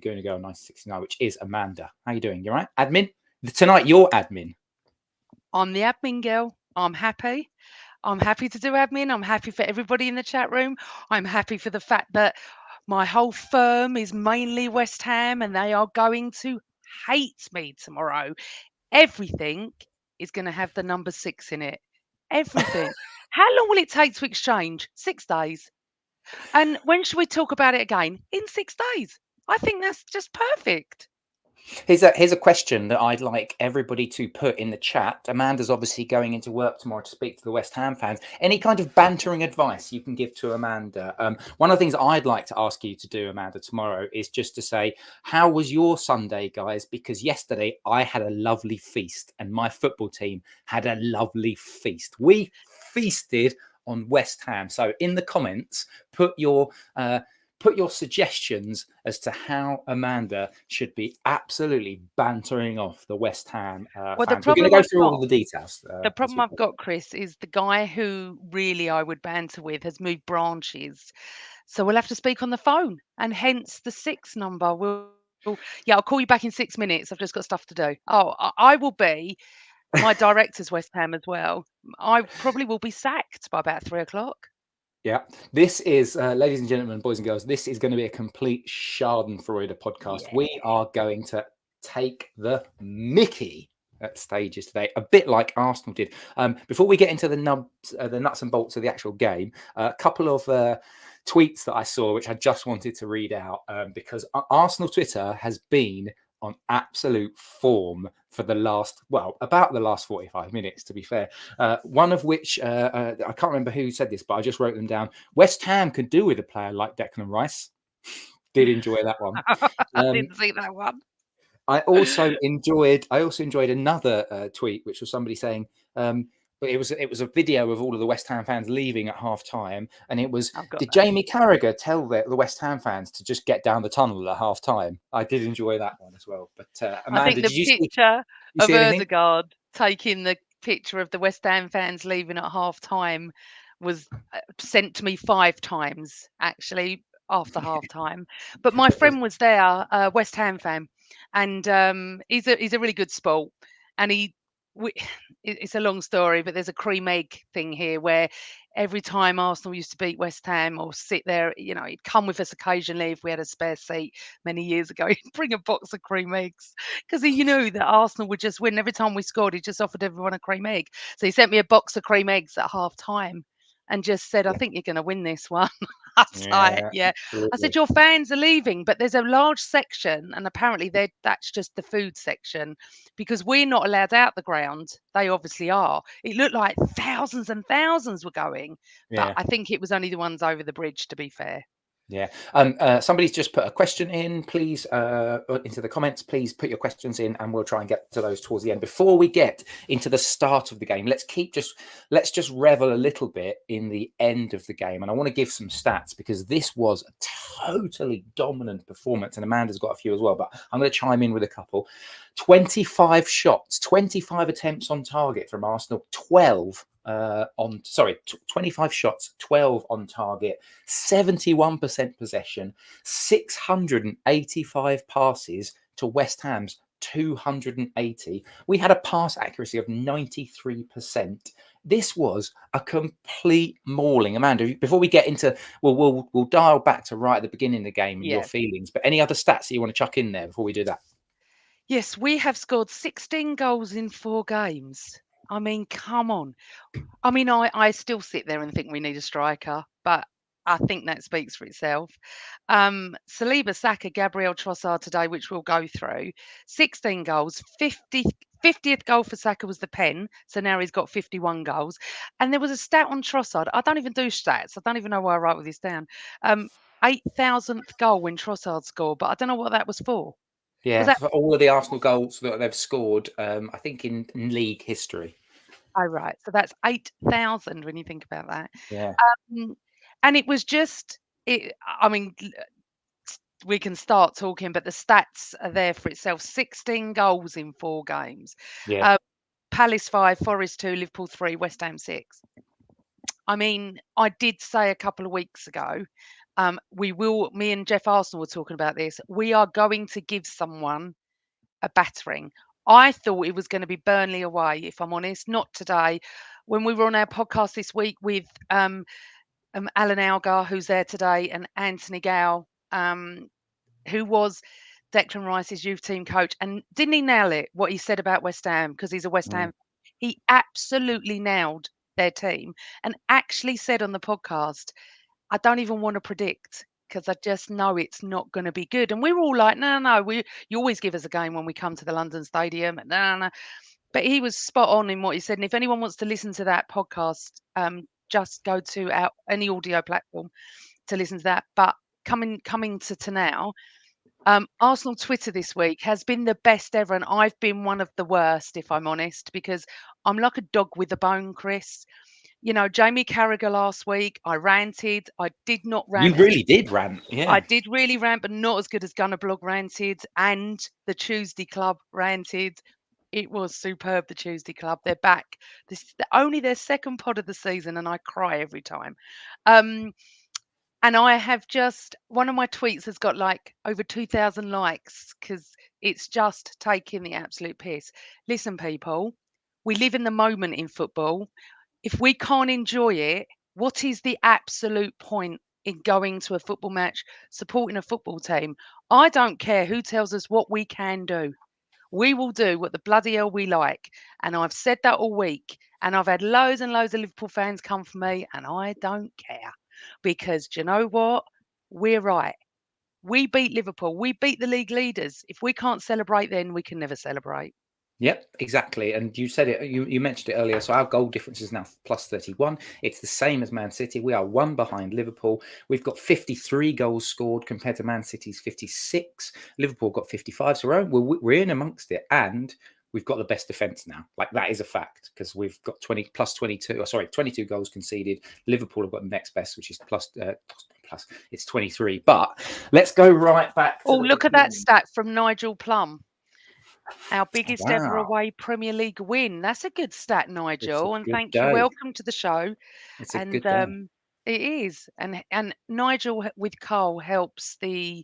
going to go 1969, which is Amanda. How you doing? You all right? Admin? Tonight, you're admin. I'm the admin girl. I'm happy. I'm happy to do admin. I'm happy for everybody in the chat room. I'm happy for the fact that my whole firm is mainly West Ham and they are going to hate me tomorrow. Everything is going to have the number 6 in it. Everything. How long will it take to exchange? 6 days. And when should we talk about it again? In 6 days. I think that's just perfect. Here's a question that I'd like everybody to put in the chat. Amanda's obviously going into work tomorrow to speak to the West Ham fans. Any kind of bantering advice you can give to Amanda? One of the things I'd like to ask you to do, Amanda, tomorrow is just to say, how was your Sunday, guys? Because yesterday I had a lovely feast and my football team had a lovely feast. We feasted on West Ham. So in the comments, put your suggestions as to how Amanda should be absolutely bantering off the West Ham Well, fans. We're going to go through all the details. the As problem we I've go. got, Chris, is the guy who really I would banter with has moved branches. So we'll have to speak on the phone, and hence the 6 number. Yeah, I'll call you back in 6 minutes. I've just got stuff to do. Oh, I will be my director's West Ham as well. I probably will be sacked by about 3 o'clock. Yeah, this is, ladies and gentlemen, boys and girls, this is going to be a complete Schadenfreude podcast. Yeah. We are going to take the mickey at stages today, a bit like Arsenal did. Before we get into the nuts and bolts of the actual game, a couple of tweets that I saw, which I just wanted to read out because Arsenal Twitter has been on absolute form for about the last 45 minutes, to be fair. One of which, I can't remember who said this, but I just wrote them down. West Ham could do with a player like Declan Rice. Did enjoy that one. I didn't see that one. I also enjoyed another tweet, which was somebody saying, but it was a video of all of the West Ham fans leaving at half time, and it was, I've got did that. Jamie Carragher tell the West Ham fans to just get down the tunnel at half time? I did enjoy that one as well. But I Amanda, think did the you picture of see anything? Odegaard taking the picture of the West Ham fans leaving at half time was sent to me 5 times, actually, after half time. But my friend was there, a West Ham fan, and he's a really good sport. And we, it's a long story, but there's a cream egg thing here where every time Arsenal used to beat West Ham or sit there, he'd come with us occasionally if we had a spare seat many years ago. He'd bring a box of cream eggs because he knew that Arsenal would just win. Every time we scored, he just offered everyone a cream egg. So he sent me a box of cream eggs at half time and just said, I think you're going to win this one. I was like, Yeah, yeah. I said, absolutely. your fans are leaving, but there's a large section, and apparently that's just the food section because we're not allowed out the ground. They obviously are. It looked like thousands and thousands were going, but Yeah. I think it was only the ones over the bridge, to be fair. Yeah. Somebody's just put a question in, please, into the comments. Please put your questions in, and we'll try and get to those towards the end. Before we get into the start of the game, let's just revel a little bit in the end of the game. And I want to give some stats because this was a totally dominant performance, and Amanda's got a few as well. But I'm going to chime in with a couple. 25 shots, 25 attempts on target from Arsenal, 25 shots, 12 on target, 71% possession, 685 passes to West Ham's 280. We had a pass accuracy of 93%. This was a complete mauling. Amanda, before we get into, we'll dial back to right at the beginning of the game and your Yeah. feelings. But any other stats that you want to chuck in there before we do that? Yes, we have scored 16 goals in 4 games. I mean, come on. I mean, I still sit there and think we need a striker, but I think that speaks for itself. Saliba, Saka, Gabriel Trossard today, which we'll go through. 16 goals, 50th goal for Saka was the pen, so now he's got 51 goals. And there was a stat on Trossard. I don't even do stats. I don't even know why I write all this down. 8,000th goal when Trossard scored, but I don't know what that was for. Was Yeah, that for all of the Arsenal goals that they've scored, I think in league history. oh right? So that's 8,000 when you think about that. Yeah. Um, and it was just it. I mean, we can start talking, but the stats are there for itself. 16 goals in 4 games. Yeah. Uh, Palace 5, Forest 2, Liverpool 3, West Ham 6. I mean, I did say a couple of weeks ago me and Jeff Arsenal were talking about this. We are going to give someone a battering. I thought it was going to be Burnley away, if I'm honest, not today. When we were on our podcast this week with Alan Algar, who's there today, and Anthony Gow, who was Declan Rice's youth team coach. And didn't he nail it, what he said about West Ham, because he's a West Mm. Ham? He absolutely nailed their team and actually said on the podcast, I don't even want to predict because I just know it's not going to be good. And we were all like, no, you always give us a game when we come to the London Stadium. And no. But he was spot on in what he said. And if anyone wants to listen to that podcast, just go to any audio platform to listen to that. But coming to now, Arsenal Twitter this week has been the best ever, and I've been one of the worst, if I'm honest, because I'm like a dog with a bone, Chris. You know, Jamie Carragher last week, I ranted. I did not You rant as really did rant, I yeah. did really rant, but not as good as Gunner Blog ranted and the Tuesday Club ranted. It was superb, the Tuesday Club. They're back. This is only their second pod of the season, and I cry every time. Um, and I have just one of my tweets has got like over 2,000 likes because it's just taking the absolute piss. Listen, people, we live in the moment in football. If we can't enjoy it, what is the absolute point in going to a football match, supporting a football team? I don't care who tells us what we can do. We will do what the bloody hell we like. And I've said that all week. And I've had loads and loads of Liverpool fans come for me, and I don't care. Because do you know what? We're right. We beat Liverpool. We beat the league leaders. If we can't celebrate, then we can never celebrate. Yep, exactly. And you said it, you mentioned it earlier. So our goal difference is now plus 31. It's the same as Man City. We are one behind Liverpool. We've got 53 goals scored compared to Man City's 56. Liverpool got 55. So we're in amongst it. And we've got the best defence now. Like, that is a fact, because we've got 20 plus 22, 22 goals conceded. Liverpool have got the next best, which is plus it's 23. But let's go right back to Oh, the look at that beginning. stat from Nigel Plum. Our Oh, biggest ever wow. away Premier League win. That's a good stat, It's a Nigel. And good thank you. day. Welcome to the show. It's a And good day. it is. And Nigel with Cole helps the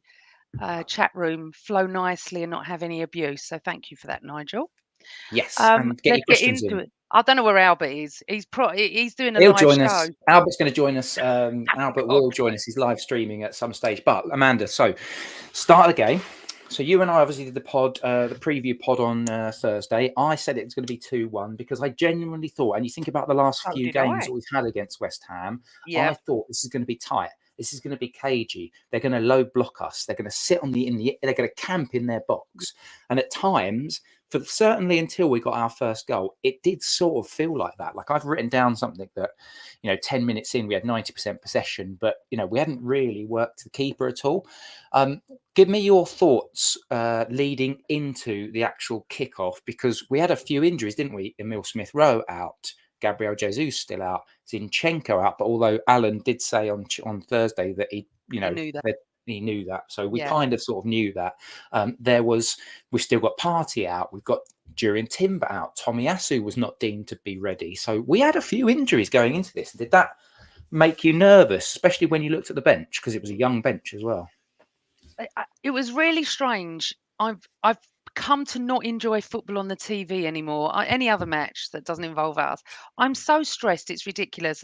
chat room flow nicely and not have any abuse. So thank you for that, Nigel. Yes, and get Let's your get questions into in. it. I don't know where Albert is. He's doing a He'll live join show. us. Albert's going to join us. Albert Oh, will join us. He's live streaming at some stage. But Amanda, so start of the game. So you and I obviously did the preview pod on Thursday. I said it was going to be 2-1 because I genuinely thought, and you think about the last so few did games I. that we've had against West Ham, Yeah. I thought this is going to be tight. This is going to be cagey. They're going to low block us. They're going to sit they're going to camp in their box. And at times, certainly until we got our first goal, it did sort of feel like that. Like, I've written down something that, 10 minutes in, we had 90% possession, but, we hadn't really worked the keeper at all. Give me your thoughts leading into the actual kickoff, because we had a few injuries, didn't we? Emil Smith-Rowe out, Gabriel Jesus still out, Zinchenko out. But although Alan did say on Thursday that he knew that. he knew that, so we Yeah. kind of sort of knew that. We've still got Partey out, we've got Jurien Timber out, Tomiyasu was not deemed to be ready. So we had a few injuries going into this. Did that make you nervous, especially when you looked at the bench, because it was a young bench as well? It was really strange. I've come to not enjoy football on the TV anymore. Any other match that doesn't involve us, I'm so stressed. It's ridiculous.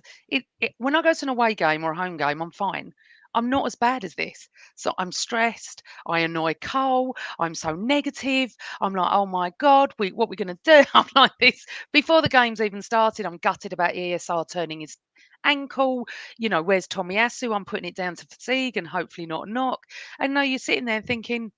When I go to an away game or a home game, I'm fine. I'm not as bad as this. So I'm stressed. I annoy Cole. I'm so negative. I'm like, oh my God, what we going to do? I'm like this. Before the game's even started, I'm gutted about ESR turning his ankle. Where's Tomiyasu? I'm putting it down to fatigue and hopefully not a knock. And no, you're sitting there thinking,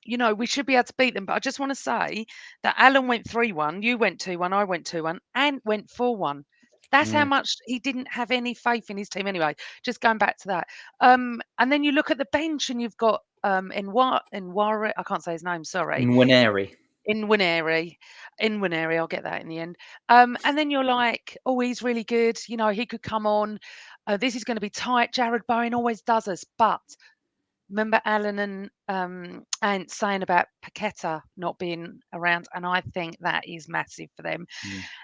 we should be able to beat them. But I just want to say that Alan went 3-1, you went 2-1, I went 2-1, and went 4-1. That's how much he didn't have any faith in his team anyway. Just going back to that. And then you look at the bench and you've got Nwari, I can't say his name, sorry. Nwaneri. In Winery, I'll get that in the end. And then you're like, oh, he's really good. He could come on. This is going to be tight. Jared Bowen always does us. But remember Alan and saying about Paqueta not being around, and I think that is massive for them.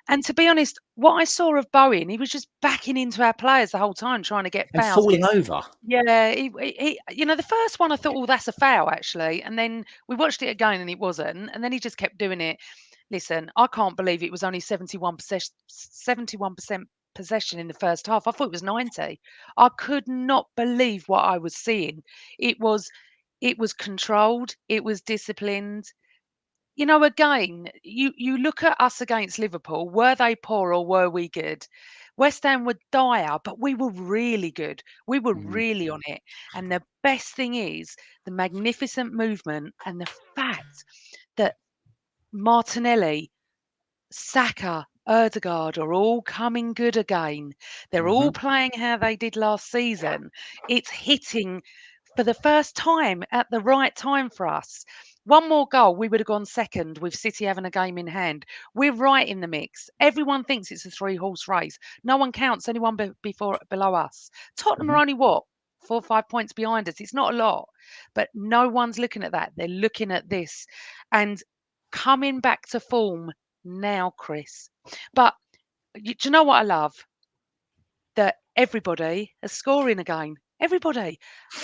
And to be honest, what I saw of Bowen, he was just backing into our players the whole time, trying to get And fouls. falling over. Yeah, he the first one I thought, oh, that's a foul actually, and then we watched it again and it wasn't, and then he just kept doing it. Listen, I can't believe it was only 71% possession in the first half. I thought it was 90. I could not believe what I was seeing. It was controlled, it was disciplined. Again, you look at us against Liverpool, were they poor or were we good? West Ham were dire, but we were really good. We were really on it. And the best thing is the magnificent movement and the fact that Martinelli, Saka, Erdegaard are all coming good again. They're all playing how they did last season. It's hitting for the first time at the right time for us. One more goal, we would have gone second with City having a game in hand. We're right in the mix. Everyone thinks it's a 3-horse race. No one counts anyone below us. Tottenham are only what? 4 or 5 points behind us. It's not a lot, but no one's looking at that. They're looking at this and coming back to form now, Chris. But do you know what I love? That everybody is scoring again. Everybody.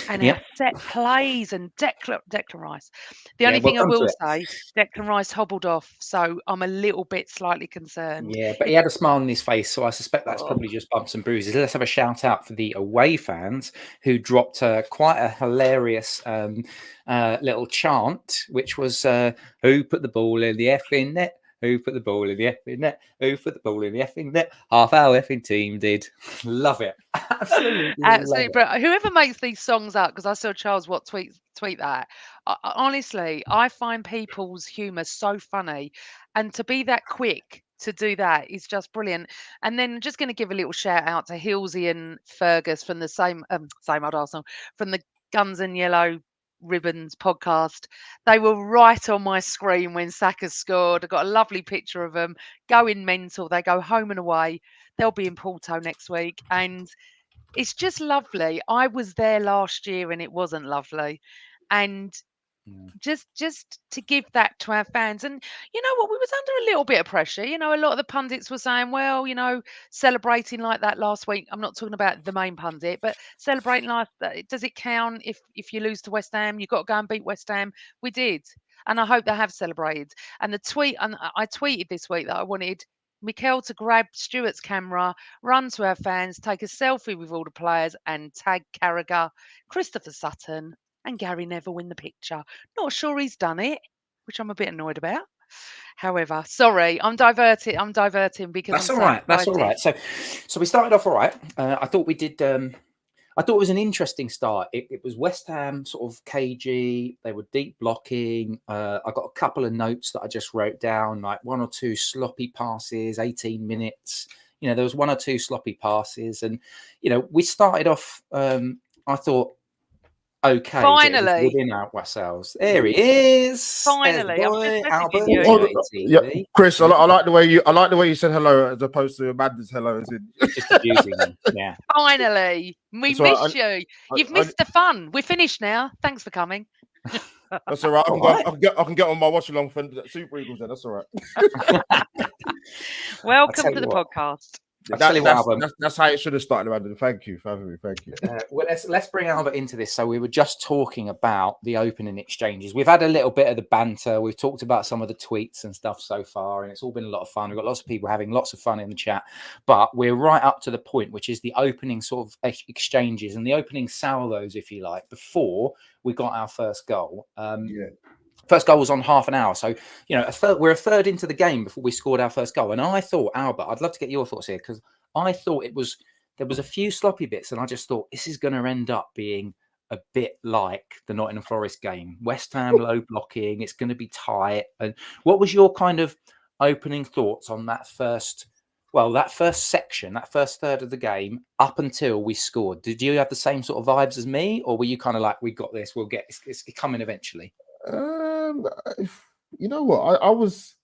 And our set plays and Declan Rice. The only thing I will say, Declan Rice hobbled off, so I'm a little bit slightly concerned. Yeah, but he had a smile on his face, so I suspect that's probably just bumps and bruises. Let's have a shout out for the away fans who dropped quite a hilarious little chant, which was "Who put the ball in the effing net? Who put the ball in the effing net? Who put the ball in the effing net? Half our effing team did." Love it. Absolutely. But whoever makes these songs up, because I saw Charles Watt tweet that. Honestly, I find people's humour so funny, and to be that quick to do that is just brilliant. And then just going to give a little shout out to Hilsey and Fergus from the same old Arsenal, from the Guns and Yellow Ribbons podcast. They were right on my screen when Saka scored. I got a lovely picture of them going mental. They go home and away. They'll be in Porto next week, and it's just lovely. I was there last year and it wasn't lovely, and just to give that to our fans. And you know what, we was under a little bit of pressure. A lot of the pundits were saying, well, celebrating like that last week. I'm not talking about the main pundit, but celebrating does it count if you lose to West Ham? You've got to go and beat West Ham. We did, and I hope they have celebrated. And I tweeted this week that I wanted Mikel to grab Stuart's camera, run to our fans, take a selfie with all the players, and tag Carragher, Christopher Sutton, and Gary Neville in the picture. Not sure he's done it, which I'm a bit annoyed about. However, sorry, I'm diverting because That's all right. That's all right. So we started off all right. I thought we did. I thought it was an interesting start. It was West Ham sort of cagey. They were deep blocking. I got a couple of notes that I just wrote down, like 1 or 2 sloppy passes, 18 minutes. There was 1 or 2 sloppy passes. And, we started off, I thought, okay. Finally. Within ourselves. There he is. Finally. I'm just Albert. Yeah, Chris, I like the way you said hello as opposed to Amanda's hello. Just abusing him. Yeah. Finally. We missed you. You've missed the fun. We're finished now. Thanks for coming. That's all right. I can get on my watch along for Super Eagles then. That's all right. Welcome to the podcast. That's how it should have started, Amanda. Thank you for having me. Thank you. Well, let's bring Albert into this. So we were just talking about the opening exchanges. We've had a little bit of the banter. We've talked about some of the tweets and stuff so far, and it's all been a lot of fun. We've got lots of people having lots of fun in the chat, but we're right up to the point, which is the opening sort of exchanges and the opening salvos, if you like, before we got our first goal. First goal was on half an hour. So, we're a third into the game before we scored our first goal. And I thought, Albert, I'd love to get your thoughts here, because I thought there was a few sloppy bits. And I just thought this is going to end up being a bit like the Nottingham Forest game. West Ham low blocking. It's going to be tight. And what was your kind of opening thoughts on that first section, that first third of the game up until we scored? Did you have the same sort of vibes as me? Or were you kind of like, we got this, it's coming eventually? You know what? I thought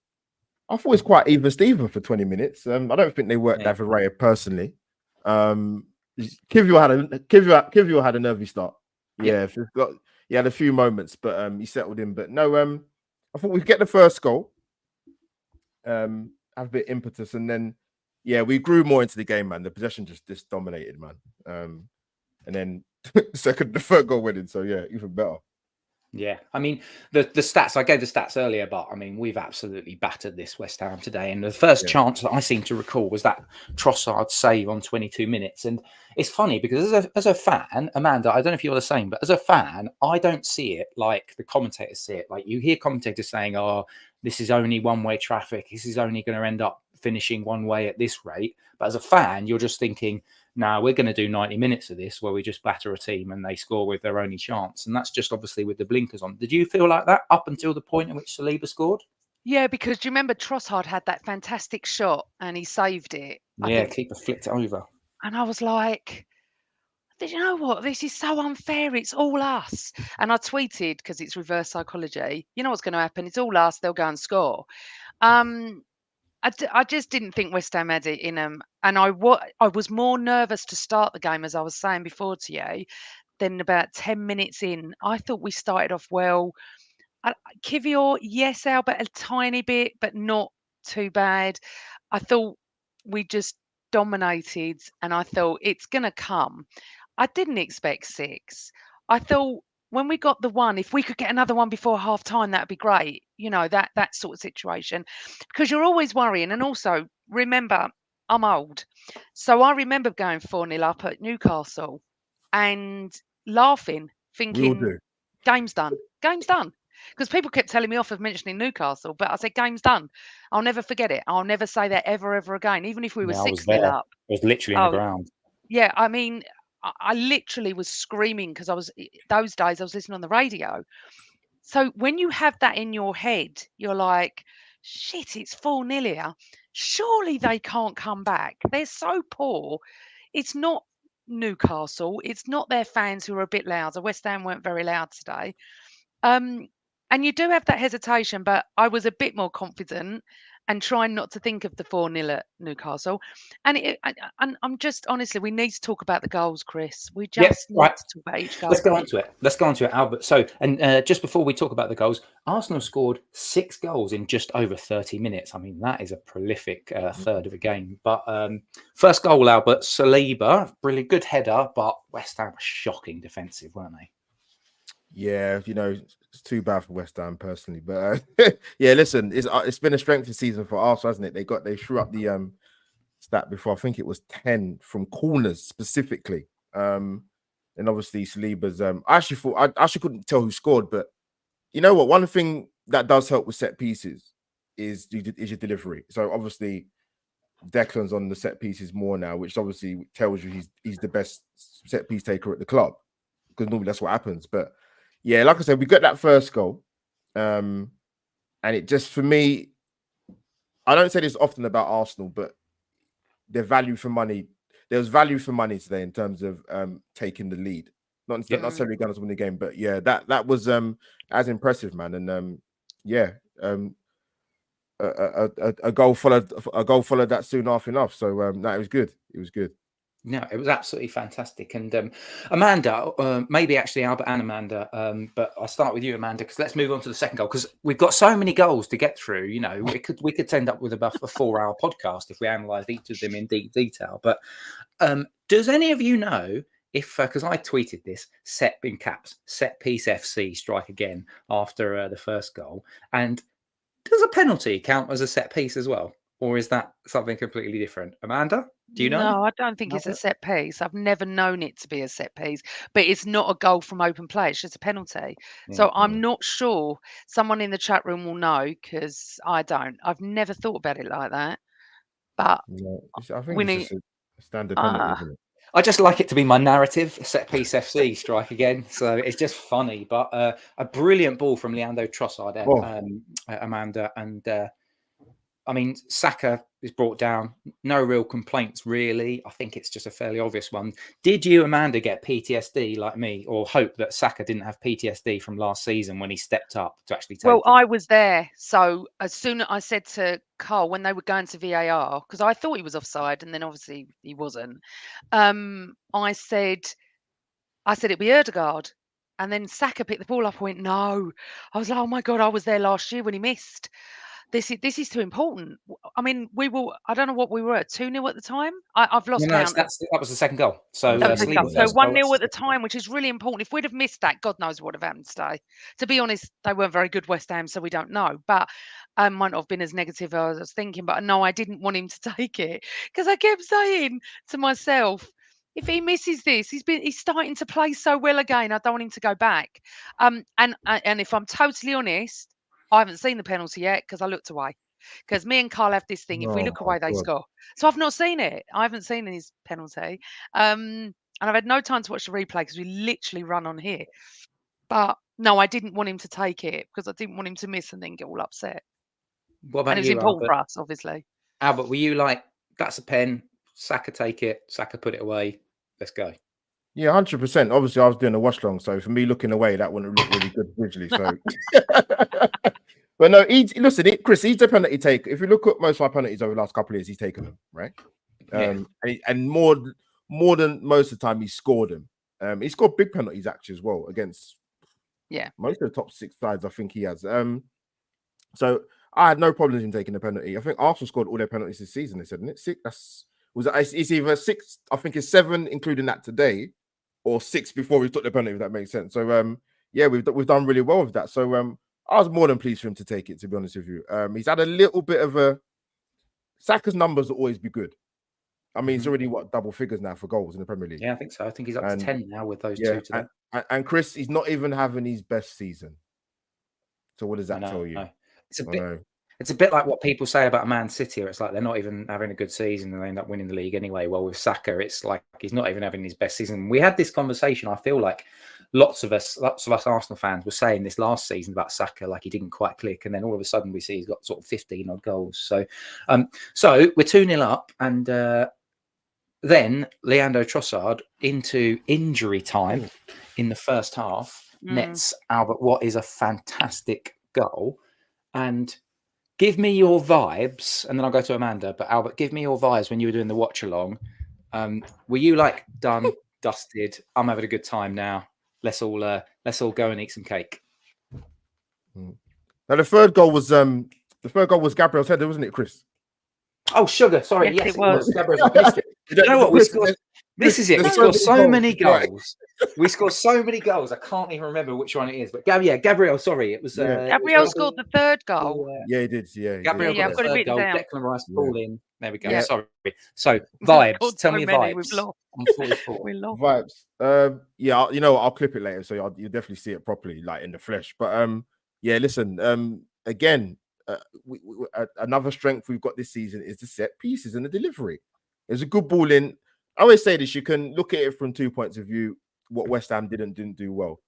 it was quite even Steven for 20 minutes. I don't think they worked that for personally. Kivio had a nervy start. Yeah, he had a few moments, but he settled in. But no, I thought we'd get the first goal, have a bit of impetus, and then we grew more into the game, man. The possession just dominated, man. And then the third goal winning, so yeah, even better. Yeah, I mean the stats. I gave the stats earlier, but I mean we've absolutely battered this West Ham today. And the first chance that I seem to recall was that Trossard save on 22 minutes. And it's funny because as a fan, Amanda, I don't know if you're the same, but as a fan, I don't see it like the commentators see it. Like you hear commentators saying, "Oh, this is only one-way traffic. This is only going to end up finishing one way at this rate." But as a fan, you're just thinking, now we're going to do 90 minutes of this where we just batter a team and they score with their only chance. And that's just obviously with the blinkers on. Did you feel like that up until the point in which Saliba scored? Yeah, because do you remember Trossard had that fantastic shot and he saved it? I think, Keeper flicked it over. and I was like, did you know what? This is so unfair. It's all us. And I tweeted, because it's reverse psychology. You know what's going to happen? It's all us. They'll go and score. I just didn't think West Ham had it in them. And I was more nervous to start the game, as I was saying before to you, than about 10 minutes in. I thought we started off well. Kivior, yes, Albert, a tiny bit, but not too bad. I thought we just dominated, and I thought it's going to come. I didn't expect 6. I thought when we got the one, if we could get another one before half time, that'd be great. You know, that sort of situation. Because you're always worrying. And also, remember, I'm old. So I remember going 4-0 up at Newcastle and laughing, We all thinking, do. game's done. Game's done. Because people kept telling me off of mentioning Newcastle, but I said, game's done. I'll never forget it. I'll never say that ever again, even if we were Yeah, I was 6-0 there. up. I was literally in the ground. Yeah, I mean, I literally was screaming because those days I was listening on the radio. So when you have that in your head, you're like, shit, it's 4-0 here. Surely they can't come back. They're so poor. It's not Newcastle. It's not their fans who are a bit louder. West Ham weren't very loud today. And you do have that hesitation, but I was a bit more confident and trying not to think of the 4-0 at Newcastle. And I'm just honestly, we need to talk about the goals, Chris. We just need to talk about each goal. Let's go on to it, Albert. So, and just before we talk about the goals, Arsenal scored 6 goals in just over 30 minutes. I mean, that is a prolific third of a game. But first goal, Albert, Saliba, really good header, but West Ham were shocking defensive, weren't they? Yeah, you know, it's too bad for West Ham personally, but yeah, listen, it's been a strength season for Arsenal, hasn't it? They threw up the stat before. I think it was 10 from corners specifically. And obviously Saliba's I actually couldn't tell who scored, but you know what? One thing that does help with set pieces is your delivery. So obviously Declan's on the set pieces more now, which obviously tells you he's the best set piece taker at the club, because normally that's what happens. But yeah, like I said, we got that first goal. And it just, for me, I don't say this often about Arsenal, but their value for money, there was value for money today in terms of taking the lead. Not necessarily going to win the game, but yeah, that was as impressive, man. And a goal followed that soon after enough. So it was good. It was good. No, it was absolutely fantastic. And Amanda, maybe actually Albert and Amanda, but I'll start with you, Amanda, because let's move on to the second goal, because we've got so many goals to get through. You know, we could end up with about a 4-hour podcast if we analysed each of them in deep detail. But does any of you know if, because I tweeted this, set piece FC, strike again after the first goal, and does a penalty count as a set piece as well? Or is that something completely different? Amanda, do you know? No, I don't think it's a set piece. I've never known it to be a set piece, but it's not a goal from open play. It's just a penalty. So I'm not sure. Someone in the chat room will know, because I don't. I've never thought about it like that. But I think it's just a standard penalty, isn't it? I just like it to be my narrative, set piece FC, strike again. So it's just funny, but a brilliant ball from Leandro Trossard, Amanda. And I mean, Saka is brought down. No real complaints, really. I think it's just a fairly obvious one. Did you, Amanda, get PTSD like me, or hope that Saka didn't have PTSD from last season when he stepped up to actually take it? I was there. So as soon as I said to Carl when they were going to VAR, because I thought he was offside, and then obviously he wasn't. I said it'd be Erdegaard. And then Saka picked the ball up. I went, no. I was like, oh my God, I was there last year when he missed. This is too important. I mean, I don't know what we were at, 2-0 at the time. I've lost No, count. that was the second goal. So That was the Saliba goal. So first goal. 1-0 at the time, which is really important. If we'd have missed that, God knows what would have happened today. To be honest, they weren't very good, West Ham, so we don't know. But might not have been as negative as I was thinking. But no, I didn't want him to take it because I kept saying to myself, if he misses this, he's starting to play so well again. I don't want him to go back. And if I'm totally honest, I haven't seen the penalty yet because I looked away. Because me and Carl have this thing: if we Oh look my away, they God. score. So I've not seen it. I haven't seen his penalty. And I've had no time to watch the replay because we literally run on here. But no, I didn't want him to take it because I didn't want him to miss and then get all upset. What And about it was you, important Albert? for us, obviously. Albert, were you like, that's a pen, Saka take it, Saka put it away, let's go? Yeah, 100%. Obviously, I was doing a watch long, so for me looking away, that wouldn't look really good visually. So, but no, Chris, he's the penalty taker. If you look at most of our penalties over the last couple of years, he's taken them, right? Yeah. And more than most of the time, he scored them. He scored big penalties actually as well against most of the top 6 sides. I think he has. So I had no problems in taking the penalty. I think Arsenal scored all their penalties this season. They said, isn't it? 6. It's either 6. I think it's 7, including that today, or 6 before we took the penalty. If that makes sense. So yeah, we've done really well with that. So I was more than pleased for him to take it. To be honest with you, he's had a little bit of a Saka's numbers will always be good. I mean, he's already double figures now for goals in the Premier League. Yeah, I think so. I think he's up to 10 now with those 2 today. And Chris, he's not even having his best season. So what does that tell you? It's a bit like what people say about Man City, where it's like they're not even having a good season and they end up winning the league anyway. Well, with Saka, it's like he's not even having his best season. We had this conversation. I feel like lots of us Arsenal fans were saying this last season about Saka, like he didn't quite click, and then all of a sudden we see he's got sort of 15 odd goals. So we're 2-0 up, and then Leandro Trossard into injury time in the first half nets Albert what is a fantastic goal. And give me your vibes, and then I'll go to Amanda. But Albert, give me your vibes when you were doing the watch along. Were you like done, dusted? I'm having a good time now. Let's all go and eat some cake. Now the third goal was Gabriel's header, wasn't it, Chris? Oh, sugar. Sorry, yes, it was. Gabriel's. You know what? This is it. We scored so many goals. We scored so many goals. I can't even remember which one it is. But Gabriel, sorry, it was. Gabriel scored the third goal. Yeah, he did. Yeah, Gabriel got the third goal. Down. Declan Rice ball in. There we go. Yeah. Sorry. So vibes. Tell me vibes. We've lost. I'm 44. We lost. Vibes. Yeah, you know, I'll clip it later, so you'll definitely see it properly, like in the flesh. But yeah, listen. Again, another strength we've got this season is the set pieces and the delivery. There's a good ball in. I always say this: you can look at it from 2 points of view. What West Ham didn't do well.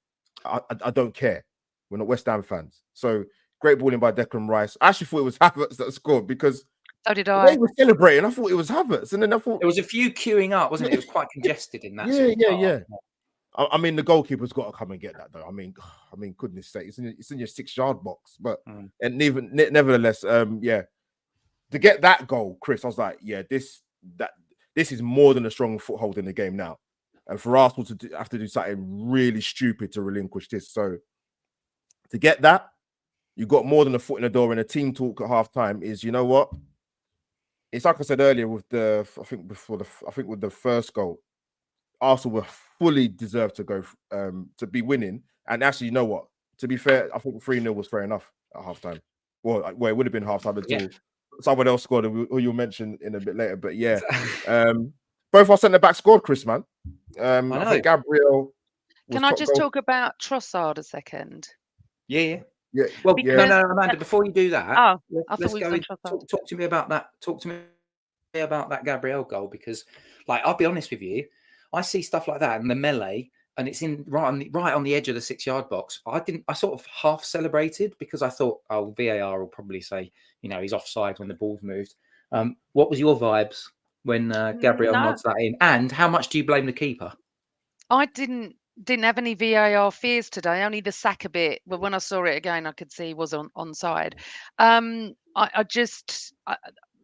I don't care. We're not West Ham fans. So great ball in by Declan Rice. I actually thought it was Havertz that scored because so did the I. way he was celebrating, I thought it was Havertz, and then I thought there was a few queuing up, wasn't it? It was quite congested in that. Yeah. I mean, the goalkeeper's got to come and get that, though. I mean, goodness sake, it's in your 6-yard box, but and even nevertheless, yeah, to get that goal, Chris, I was like, yeah, this is more than a strong foothold in the game now, and for Arsenal to have to do something really stupid to relinquish this. So to get that, you got more than a foot in the door. And a team talk at halftime is, you know what? It's like I said earlier with with the first goal. Arsenal were fully deserved to go to be winning. And actually, you know what? To be fair, I think 3-0 was fair enough at halftime. Well, it would have been halftime until someone else scored, who you'll mention in a bit later. But yeah, both our centre backs scored, Chris, man. I think Gabriel. Can I just talk about Trossard a second? Yeah. Well, no, Amanda. Before you do that, let's go. Talk to me about that. Talk to me about that Gabriel goal, because, like, I'll be honest with you. I see stuff like that in the melee, and it's right on the edge of the 6-yard box. I sort of half celebrated because I thought, VAR will probably say, he's offside when the ball's moved. What was your vibes when Gabriel nods that in? And how much do you blame the keeper? I didn't have any VAR fears today, only the Saka bit. But when I saw it again, I could see he was onside.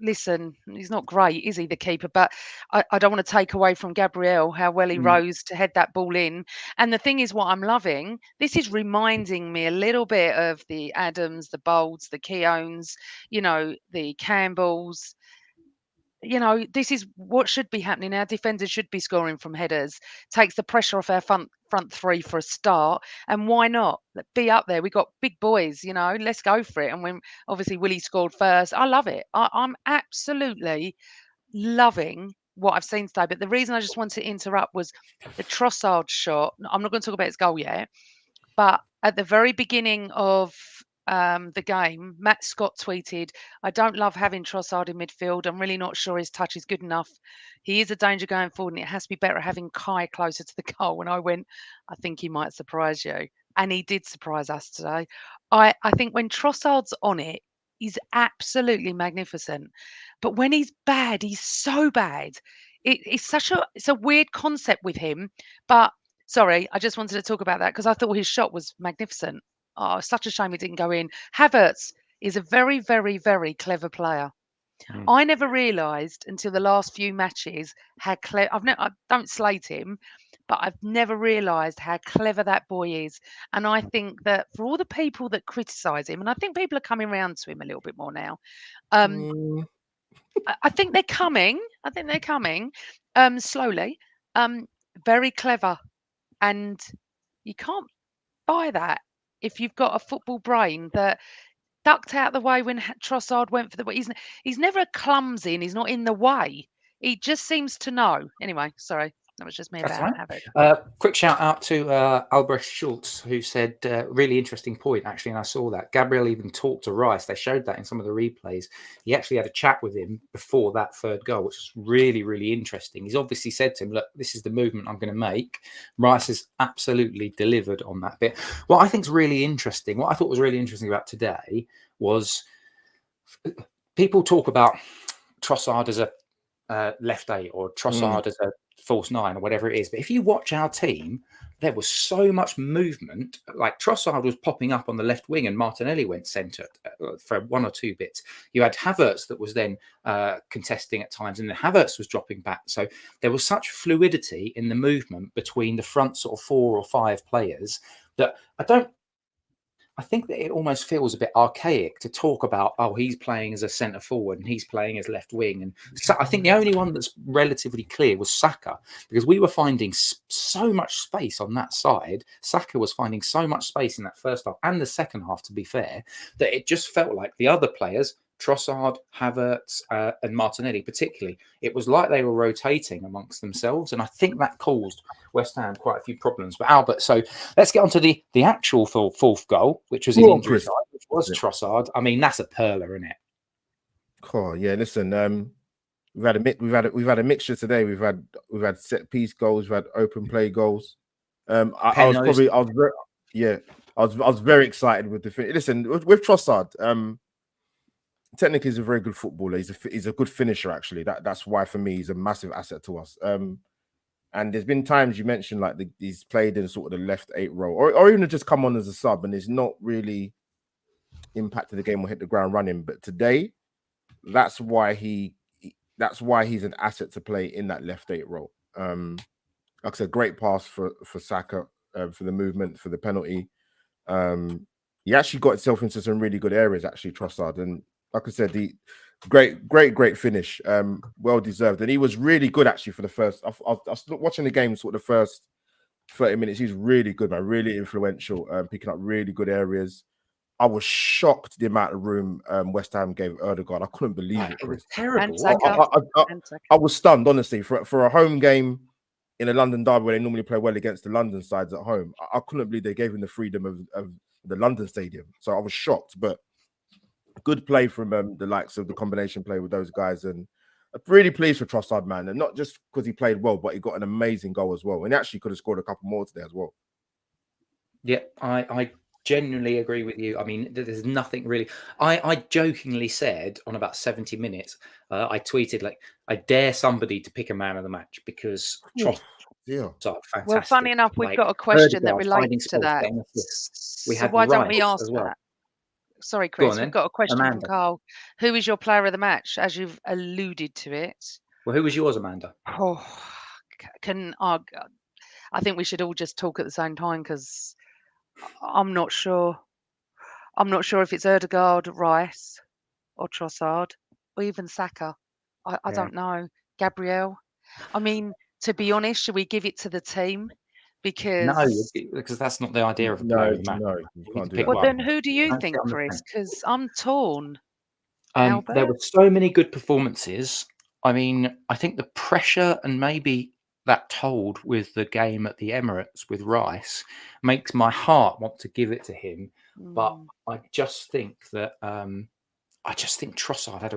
listen, he's not great, is he, the keeper? But I don't want to take away from Gabriel how well he rose to head that ball in. And the thing is, what I'm loving, this is reminding me a little bit of the Adams, the Bolds, the Keowns, the Campbells. This is what should be happening. Our defenders should be scoring from headers. Takes the pressure off our front three for a start. And why not? Be up there. We got big boys, let's go for it. And when obviously Willie scored first, I love it. I'm absolutely loving what I've seen today. But the reason I just wanted to interrupt was the Trossard shot. I'm not going to talk about his goal yet, but at the very beginning of the game, Matt Scott tweeted, "I don't love having Trossard in midfield. I'm really not sure his touch is good enough. He is a danger going forward, and it has to be better having Kai closer to the goal." And I went, "I think he might surprise you." And he did surprise us today. I think when Trossard's on it, he's absolutely magnificent. But when he's bad, he's so bad. It's a weird concept with him. But sorry, I just wanted to talk about that because I thought his shot was magnificent. Oh, such a shame it didn't go in. Havertz is a very, very, very clever player. I never realised until the last few matches how clever. I don't slate him, but I've never realised how clever that boy is. And I think that for all the people that criticise him, and I think people are coming around to him a little bit more now. I think they're coming. I think they're coming slowly. Very clever, and you can't buy that if you've got a football brain that ducked out the way when Trossard went for the. He's never clumsy and he's not in the way. He just seems to know. Anyway, sorry. That was just me about Havertz. Quick shout out to Albrecht Schultz, who said, really interesting point, actually, and I saw that. Gabriel even talked to Rice. They showed that in some of the replays. He actually had a chat with him before that third goal, which was really, really interesting. He's obviously said to him, look, this is the movement I'm going to make. Rice has absolutely delivered on that bit. What I think is really interesting, what I thought was really interesting about today was people talk about Trossard as a left 8 or Trossard as a false 9 or whatever it is. But if you watch our team, there was so much movement. Like Trossard was popping up on the left wing and Martinelli went centre for one or two bits. You had Havertz that was then contesting at times, and then Havertz was dropping back. So there was such fluidity in the movement between the front sort of 4 or 5 players that I think that it almost feels a bit archaic to talk about, oh, he's playing as a centre forward and he's playing as left wing. And so I think the only one that's relatively clear was Saka, because we were finding so much space on that side. Saka was finding so much space in that first half and the second half, to be fair, that it just felt like the other players, Trossard, Havertz, and Martinelli particularly, it was like they were rotating amongst themselves. And I think that caused West Ham quite a few problems. But Albert, so let's get on to the actual fourth goal, which was in injury time, which was Trossard. I mean, that's a perler, isn't it? Oh yeah, listen, we've had a mixture today. We've had set piece goals, we've had open play goals. I was very excited with the finish. Listen, with Trossard, technically, he's a very good footballer. He's a good finisher, actually. That's why, for me, he's a massive asset to us. And there's been times you mentioned like he's played in sort of the left 8 role, or even just come on as a sub, and he's not really impacted the game or hit the ground running. But today, that's why he's an asset to play in that left 8 role. Like I said, great pass for Saka for the movement, for the penalty. He actually got himself into some really good areas, actually, Trossard, and like I said, the great finish, well deserved, and he was really good actually for the first. I was watching the game, sort of the first 30 minutes. He was really good, man, really influential, picking up really good areas. I was shocked the amount of room West Ham gave Erdegaard. I couldn't believe it, Chris. Terrible. I was stunned, honestly, for a home game in a London derby where they normally play well against the London sides at home. I couldn't believe they gave him the freedom of the London stadium. So I was shocked, but good play from the likes of the combination play with those guys, and I'm really pleased for Trossard, man, and not just because he played well, but he got an amazing goal as well, and he actually could have scored a couple more today as well. Yeah, I genuinely agree with you. I mean, there's nothing really. I jokingly said on about 70 minutes, I tweeted like, I dare somebody to pick a man of the match because Trossard, fantastic. Well, funny enough, we've got a question that relates to that. We had why don't we Rice ask as well. that? Sorry, Go on Chris. We've then, got a question from Amanda. Carl. Who is your player of the match? As you've alluded to it. Well, who was yours, Amanda? Oh, I think we should all just talk at the same time because I'm not sure. I'm not sure if it's Erdegaard, Rice, or Trossard, or even Saka. I Yeah. don't know. Gabriel. I mean, to be honest, should we give it to the team? No, Because because that's not the idea of a No, player of the match. no, You you need can't to do pick that. well, one. then who do you Don't think, sit on the Chris? fence. Because I'm torn. There Albert? were so many good performances. I mean, I think the pressure and maybe that told with the game at the Emirates with Rice makes my heart want to give it to him. But Mm. I just think that Trossard had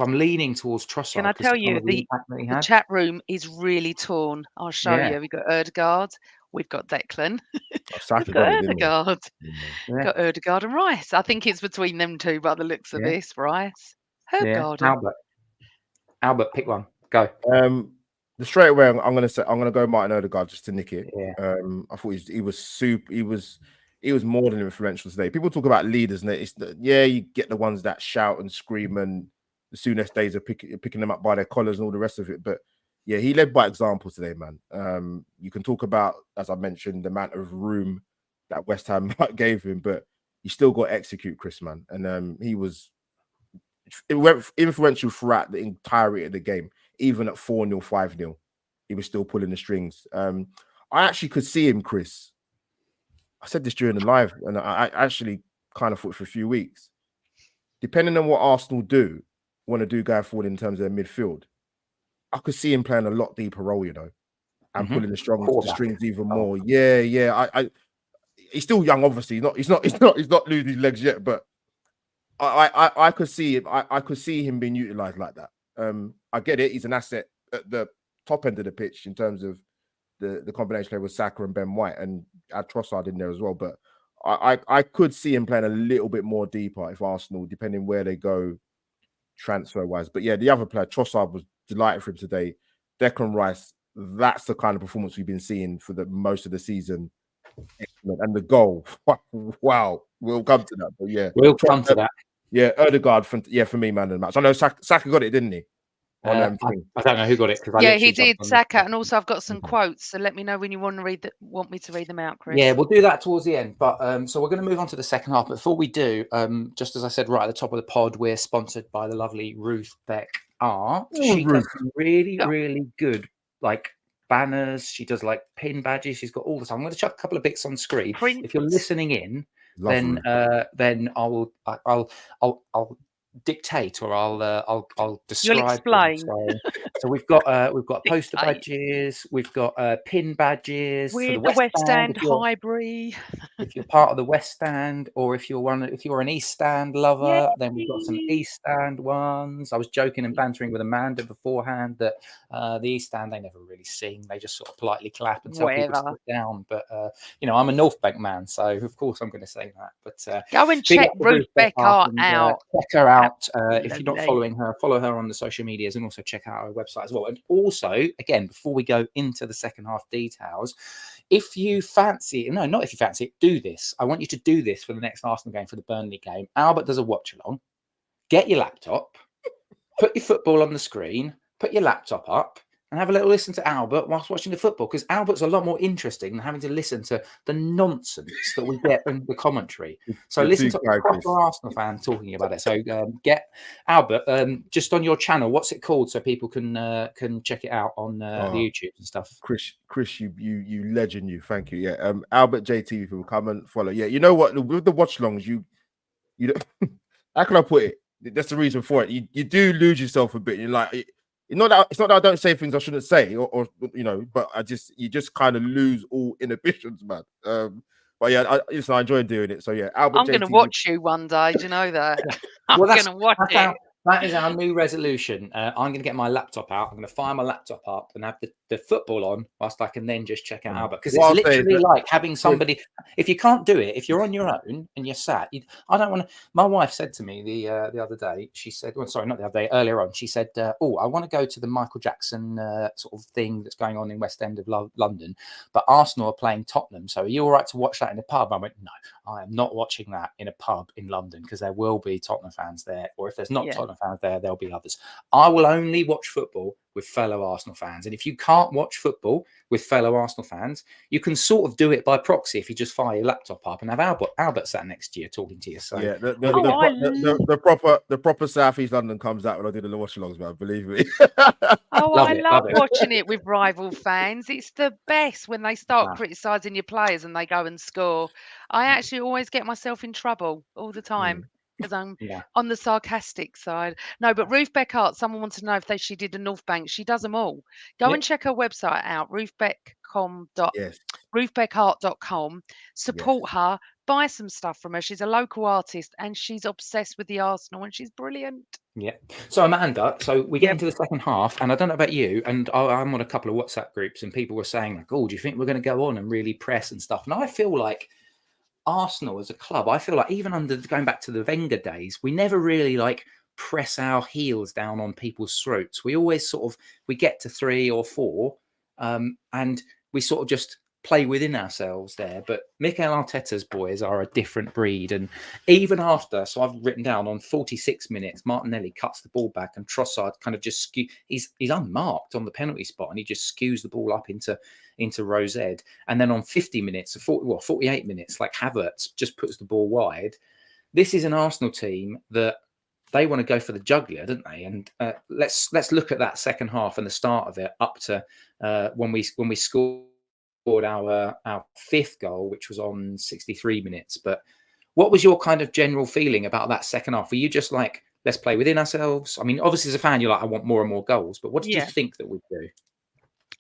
I'm leaning towards Trossard. Can I because tell of some you, of the impact that he the had. chat room is really torn. I'll show Yeah. you. We've got Erdegaard. We've got Declan. Saka We've got got it, didn't he? Erdegaard. Yeah. Got Erdegaard and Rice. I think it's between them two by the looks of Yeah. this. Rice. Yeah. Erdegaard. Albert, pick one. Go. The straight away, I'm gonna go Martin Odegaard just to nick it. Yeah. I thought he was super. He was more than influential today. People talk about leaders, and you get the ones that shout and scream, and the soonest days are picking them up by their collars and all the rest of it. But yeah, he led by example today, man. You can talk about, as I mentioned, the amount of room that West Ham gave him, but he still got to execute, Chris, man. And he was influential throughout the entirety of the game, even at 4-0, 5-0. He was still pulling the strings. I actually could see him, Chris. I said this during the live, and I actually kind of thought for a few weeks, depending on what Arsenal want to do going forward in terms of their midfield, I could see him playing a lot deeper role, and pulling the strings even more. Yeah. He's still young, obviously. He's not losing his legs yet, but I could see him. I could see him being utilized like that. I get it. He's an asset at the top end of the pitch in terms of the combination play with Saka and Ben White, and add Trossard in there as well. But I could see him playing a little bit more deeper if Arsenal, depending where they go transfer wise. But yeah, the other player, Trossard, was delighted for him today. Declan Rice, that's the kind of performance we've been seeing for the most of the season. Excellent. And the goal, wow, we'll come to that. But yeah, we'll come to that. Yeah, Erdegaard, for me, man of the match. I know Saka got it, didn't he? I don't know who got it. Yeah, he did, Saka, and also I've got some quotes. So let me know when you want me to read them out, Chris. Yeah, we'll do that towards the end. But so we're going to move on to the second half. But before we do, just as I said right at the top of the pod, we're sponsored by the lovely Ruth Beck Art. She does some really, really good banners. She does pin badges. She's got all the time. I'm going to chuck a couple of bits on screen. If you're listening in, then I'll dictate, or I'll describe. You'll explain. So we've got poster badges, we've got pin badges with for the West Stand Highbury. If you're part of the West Stand, or if you're an East Stand lover, then we've got some East Stand ones. I was joking and bantering with Amanda beforehand that the East Stand, they never really sing; they just sort of politely clap and tell people to sit down. But I'm a North Bank man, so of course I'm going to say that. But go and check Ruth Beck Art out. Check her out. If you're not following her, follow her on the social medias, and also check out her website as well. And also, again, before we go into the second half details, if you fancy, no, not if you fancy it, do this. I want you to do this for the next Arsenal game, for the Burnley game. Albert does a watch along. Get your laptop, put your football on the screen, put your laptop up, and have a little listen to Albert whilst watching the football, because Albert's a lot more interesting than having to listen to the nonsense that we get in the commentary. So listen to a proper Arsenal fan talking about it. So get Albert just on your channel. What's it called, so people can check it out on the YouTube and stuff. Chris, you legend, you. Thank you. Yeah, Albert JT, people come and follow. Yeah, you know what? With the watch longs, you how can I put it? That's the reason for it. You do lose yourself a bit. You're like. It's not that I don't say things I shouldn't say, or but you just kind of lose all inhibitions, man. But yeah, I enjoy doing it. So yeah, Albert. I'm going to watch you one day. Do you know that? I'm going to watch it. That is our new resolution. I'm going to get my laptop out. I'm going to fire my laptop up and have the football on whilst I can then just check out Albert, because What I'll it's say is literally that- like having somebody. If you can't do it, if you're on your own and you're sat, I don't want to. My wife said to me the other day. She said, "Well, sorry, not the other day. Earlier on, she said, oh, I want to go to the Michael Jackson sort of thing that's going on in West End of London, but Arsenal are playing Tottenham. So are you all right to watch that in a pub?" I went, "No, I am not watching that in a pub in London, because there will be Tottenham fans there, or if there's not Tottenham fans there, there'll be others. I will only watch football with fellow Arsenal fans. And if you can't watch football with fellow Arsenal fans, you can sort of do it by proxy if you just fire your laptop up and have Albert sat next to you talking to you." So yeah, the proper South East London comes out when I do the watch alongs, man. Believe me. I love watching it with rival fans. It's the best when they start criticising your players and they go and score. I actually always get myself in trouble all the time because I'm on the sarcastic side. No, but Ruth Beckhart, someone wanted to know if she did a North Bank. She does them all. Go and check her website out, ruthbeckhart.com. Support her. Buy some stuff from her. She's a local artist and she's obsessed with the Arsenal and she's brilliant. Yeah. So Amanda, so we get into the second half, and I don't know about you, and I'm on a couple of WhatsApp groups, and people were saying like, "Oh, do you think we're going to go on and really press and stuff?" And I feel like Arsenal as a club, I feel like even under going back to the Wenger days, we never really like press our heels down on people's throats. We always sort of we get to 3 or 4, and we sort of just play within ourselves there. But Mikel Arteta's boys are a different breed, and even after, so I've written down on 46 minutes, Martinelli cuts the ball back, and Trossard kind of just he's unmarked on the penalty spot, and he just skews the ball up into Rose Ed. And then on 50 minutes, 48 minutes, like Havertz just puts the ball wide. This is an Arsenal team that they want to go for the jugular, don't they? And let's look at that second half and the start of it up to when we scored our 5th goal, which was on 63 minutes. But what was your kind of general feeling about that second half? Were you just like, let's play within ourselves? I mean, obviously as a fan, you're like, I want more and more goals. But what did you think that we'd do?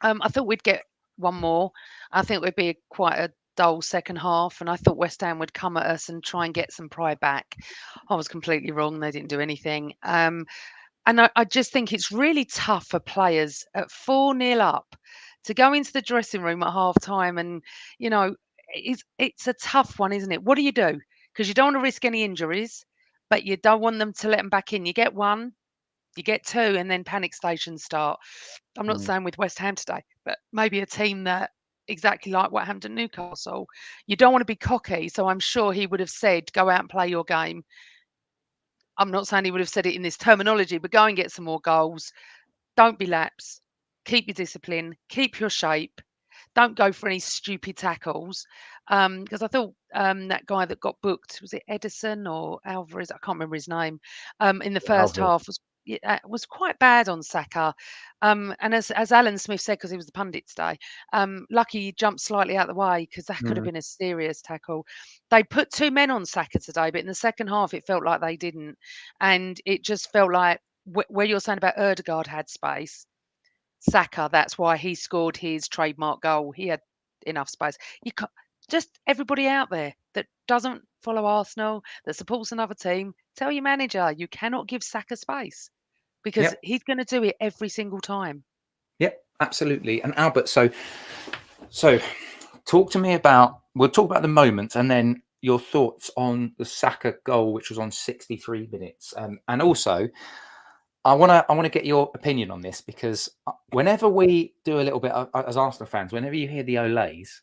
I thought we'd get one more. I think it would be quite a dull second half, and I thought West Ham would come at us and try and get some pride back. I was completely wrong. They didn't do anything. And I just think it's really tough for players at 4-0 up to go into the dressing room at half time. And, you know, it's a tough one, isn't it? What do? Because you don't want to risk any injuries, but you don't want them to let them back in. You get 1, you get 2, and then panic stations start. I'm not saying with West Ham today, but maybe a team that exactly like what happened to Newcastle. You don't want to be cocky. So I'm sure he would have said, go out and play your game. I'm not saying he would have said it in this terminology, but go and get some more goals. Don't be laps. Keep your discipline. Keep your shape. Don't go for any stupid tackles. Because I thought that guy that got booked, was it Edison or Alvarez? I can't remember his name. In the first half was quite bad on Saka. And as Alan Smith said, because he was the pundit today, lucky he jumped slightly out of the way, because that could have been a serious tackle. They put 2 men on Saka today, but in the second half, it felt like they didn't. And it just felt like where you're saying about Ødegaard had space, Saka, that's why he scored his trademark goal. He had enough space. You can't, just everybody out there that doesn't follow Arsenal, that supports another team, tell your manager you cannot give Saka space, because he's going to do it every single time. Yep, absolutely. And Albert, so talk to me we'll talk about the moment and then your thoughts on the Saka goal, which was on 63 minutes. And also, I want to get your opinion on this, because whenever we do a little bit as Arsenal fans, whenever you hear the Olays,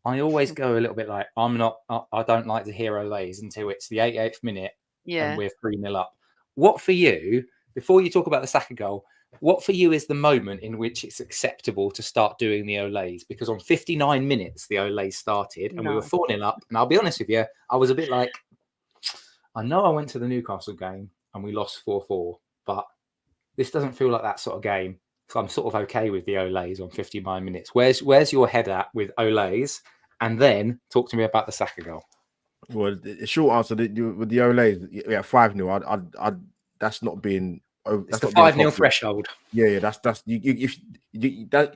I always go a little bit like, I don't like to hear Olays until it's the 88th minute and we're 3-0 up. What for you, before you talk about the Saka goal, what for you is the moment in which it's acceptable to start doing the Olays? Because on 59 minutes, the Olays started and we were 4-0 up. And I'll be honest with you, I was a bit like, I know I went to the Newcastle game and we lost 4-4, but this doesn't feel like that sort of game. So I'm sort of okay with the Olays on 59 minutes. Where's your head at with Olays? And then talk to me about the Saka goal. Well, the short answer with the Olays, 5-0. That's not being. It's the 5-0 threshold. Yeah.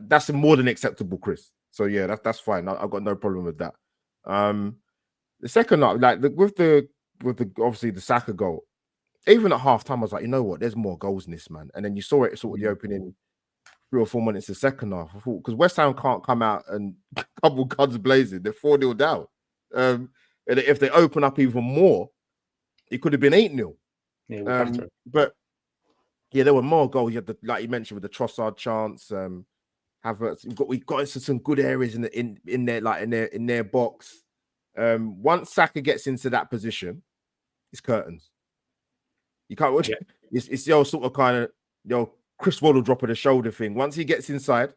That's more than acceptable, Chris. So yeah, that's fine. I've got no problem with that. The second half, like with the obviously the Saka goal, even at half time, I was like, you know what? There's more goals in this, man. And then you saw it sort of the opening 3 or 4 minutes the second half. I thought because West Ham can't come out and couple guns blazing, they're 4-0 down. And if they open up even more, it could have been 8-0. Yeah, but yeah, there were more goals. You had like you mentioned with the Trossard chance. Havertz, we got into some good areas in their box. Once Saka gets into that position, it's curtains. You can't watch. Yeah. It's the old sort of kind of Chris Waddle drop of the shoulder thing. Once he gets inside,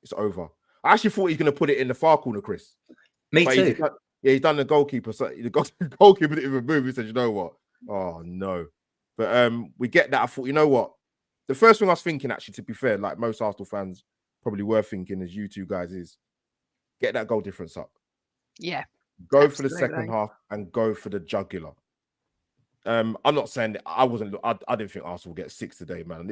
it's over. I actually thought he's going to put it in the far corner, Chris. Me too. He's done the goalkeeper. So the goalkeeper didn't even move. He said, "You know what? Oh no." But we get that. I thought, you know what? The first thing I was thinking, actually, to be fair, like most Arsenal fans probably were thinking, as you two guys, is get that goal difference up. Yeah. Go for the second half and go for the jugular. I'm not saying that I didn't think Arsenal would get 6 today, man.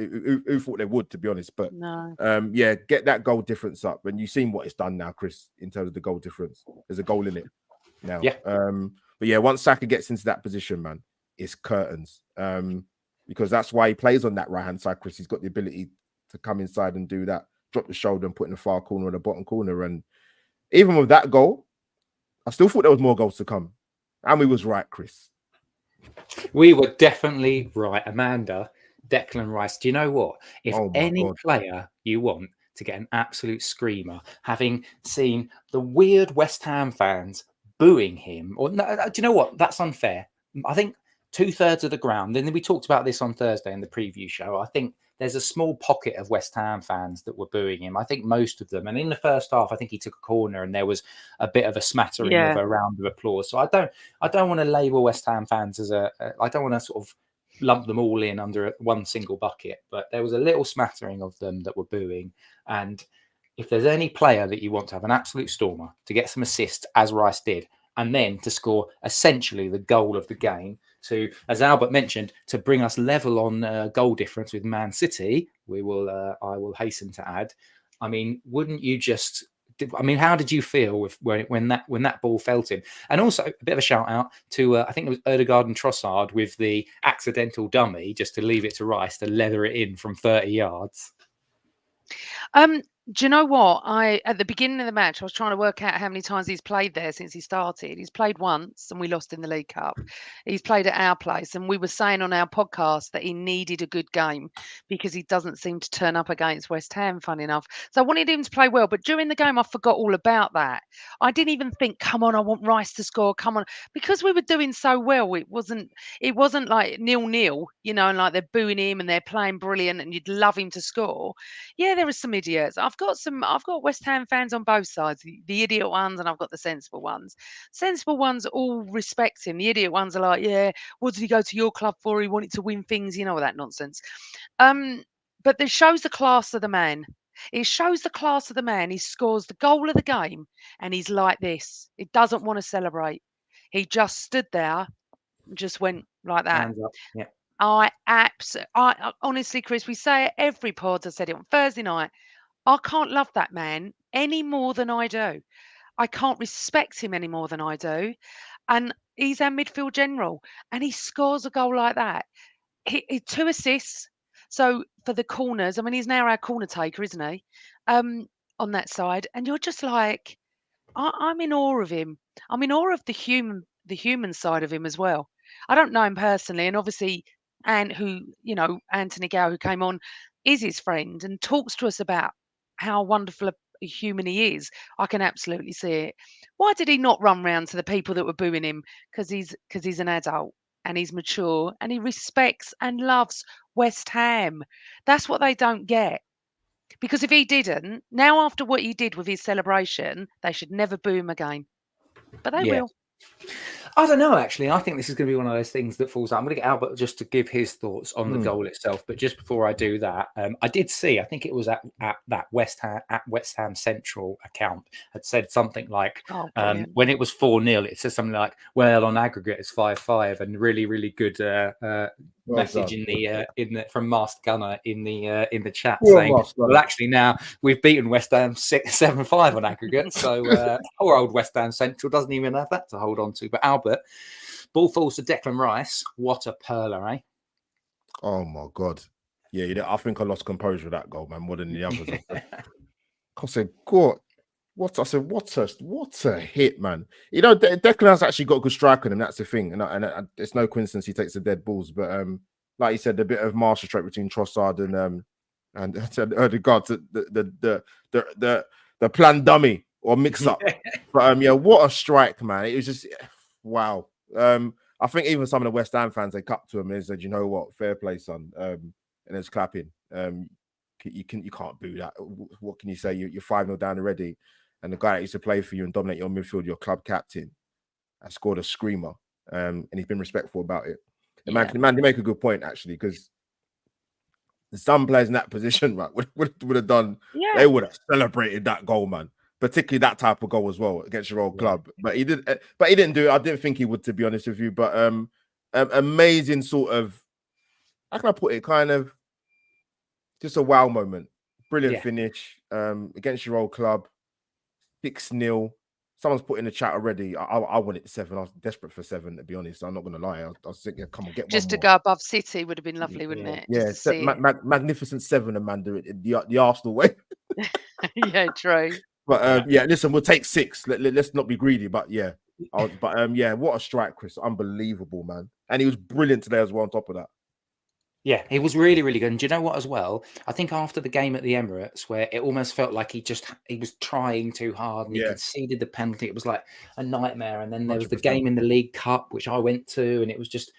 Who thought they would, to be honest? But no. Yeah, get that goal difference up. And you've seen what it's done now, Chris, in terms of the goal difference. There's a goal in it now. Yeah. But yeah, once Saka gets into that position, man, it's curtains. Because that's why he plays on that right-hand side, Chris. He's got the ability to come inside and do that, drop the shoulder and put in the far corner or the bottom corner. And even with that goal, I still thought there was more goals to come. And we was right, Chris. We were definitely right. Amanda, Declan Rice. Do you know what? If any player you want to get an absolute screamer, having seen the weird West Ham fans booing him, or no, do you know what? That's unfair. I think 2/3 of the ground, and then we talked about this on Thursday in the preview show, I think there's a small pocket of West Ham fans that were booing him. I think most of them. And in the first half, I think he took a corner and there was a bit of a smattering of a round of applause. So I don't want to label West Ham fans as I don't want to sort of lump them all in under one single bucket, but there was a little smattering of them that were booing. And if there's any player that you want to have an absolute stormer, to get some assists, as Rice did, and then to score essentially the goal of the game, to, as Albert mentioned, to bring us level on goal difference with Man City, I will hasten to add. I mean, wouldn't you just? I mean, how did you feel when that ball felt in? And also a bit of a shout out to I think it was Ødegaard and Trossard with the accidental dummy, just to leave it to Rice to leather it in from 30 yards. Do you know what? At the beginning of the match, I was trying to work out how many times he's played there since he started. He's played once and we lost in the League Cup. He's played at our place. And we were saying on our podcast that he needed a good game because he doesn't seem to turn up against West Ham, funny enough. So I wanted him to play well. But during the game, I forgot all about that. I didn't even think, come on, I want Rice to score. Come on. Because we were doing so well, it wasn't like 0-0, and like they're booing him and they're playing brilliant and you'd love him to score. Yeah, there are some idiots. I've got West Ham fans on both sides, the idiot ones, and I've got the sensible ones. Sensible ones all respect him. The idiot ones are like, yeah, what did he go to your club for? He wanted to win things, all that nonsense. But this shows the class of the man. It shows the class of the man. He scores the goal of the game and he's like this. He doesn't want to celebrate. He just stood there and just went like that. Hands up. Yeah. I honestly, Chris, we say it every pod. I said it on Thursday night. I can't love that man any more than I do. I can't respect him any more than I do. And he's our midfield general. And he scores a goal like that. He 2 assists. So for the corners, I mean, he's now our corner taker, isn't he? On that side. And you're just like, I'm in awe of him. I'm in awe of the human side of him as well. I don't know him personally. And obviously, Anthony Gow, who came on, is his friend and talks to us about how wonderful a human he is. I can absolutely see it. Why did he not run round to the people that were booing him? Because he's an adult and he's mature and he respects and loves West Ham. That's what they don't get. Because if he didn't, now after what he did with his celebration, they should never boo him again. But they will. I don't know, actually. I think this is going to be one of those things that falls out. I'm going to get Albert just to give his thoughts on the goal itself. But just before I do that, I did see, I think it was at that West Ham Central account, had said something like, when it was 4-0, it says something like, well, on aggregate, it's 5-5, and really, really good message from Master Gunner in the chat saying, well, actually now we've beaten West Ham 7-5 on aggregate, so poor old West Ham Central doesn't even have that to hold on to. But Albert, ball falls to Declan Rice. What a perler, eh? Oh my God! Yeah, I think I lost composure with that goal, man, more than the others. I said, God, what a hit, man. Declan has actually got a good strike on him. That's the thing, and it's no coincidence he takes the dead balls. But like you said, the bit of masterstroke between Trossard and Odegaard, the plan dummy or mix up. But yeah, what a strike, man! It was just wow. I think even some of the West Ham fans, they cut to him and they said, "You know what? Fair play, son." And it's clapping. You can't boo that. What can you say? You're 5-0 down already, and the guy that used to play for you and dominate your midfield, your club captain, has scored a screamer. And he's been respectful about it. And man, they make a good point actually, because some players in that position, right, would have done. Yeah. They would have celebrated that goal, man. Particularly that type of goal as well against your old club. But he did. But he didn't do it. I didn't think he would, to be honest with you. But amazing sort of. How can I put it? Kind of. Just a wow moment. Brilliant finish against your old club. 6-0. Someone's put in the chat already. I wanted 7. I was desperate for 7, to be honest. I'm not going to lie. I was thinking, come on, get just one to more. go above City would have been lovely, wouldn't it? Yeah, Just to see magnificent 7, Amanda, the Arsenal way. yeah, true. But yeah, listen, we'll take 6. Let's not be greedy. But yeah, yeah, what a strike, Chris! Unbelievable, man. And he was brilliant today as well. On top of that. Yeah, he was really, really good. And do you know what as well? I think after the game at the Emirates, where it almost felt like he was trying too hard and he conceded the penalty, it was like a nightmare. And then there was the 100%. game in the League Cup, which I went to, and it was just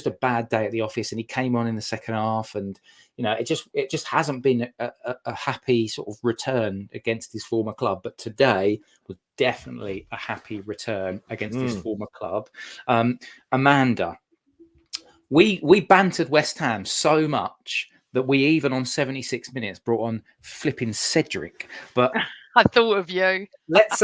a bad day at the office. And he came on in the second half, and it just hasn't been a happy sort of return against his former club. But today was definitely a happy return against his former club. Amanda. We bantered West Ham so much that we even on 76 minutes brought on flipping Cedric. But I thought of you. Let's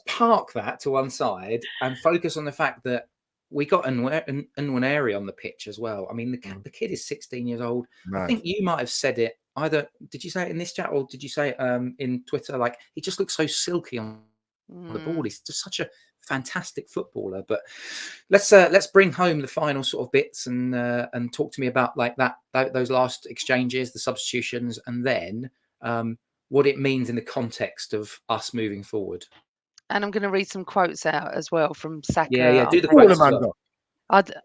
park that to one side and focus on the fact that we got Nwaneri on the pitch as well. I mean, the kid is 16 years old. Nice. I think you might have said it either. Did you say it in this chat or did you say it in Twitter? Like, he just looks so silky on the ball. He's just such a fantastic footballer. But let's bring home the final sort of bits and talk to me about like those last exchanges, the substitutions, and then what it means in the context of us moving forward. And I'm going to read some quotes out as well from Saka. Yeah, do the quotes as well.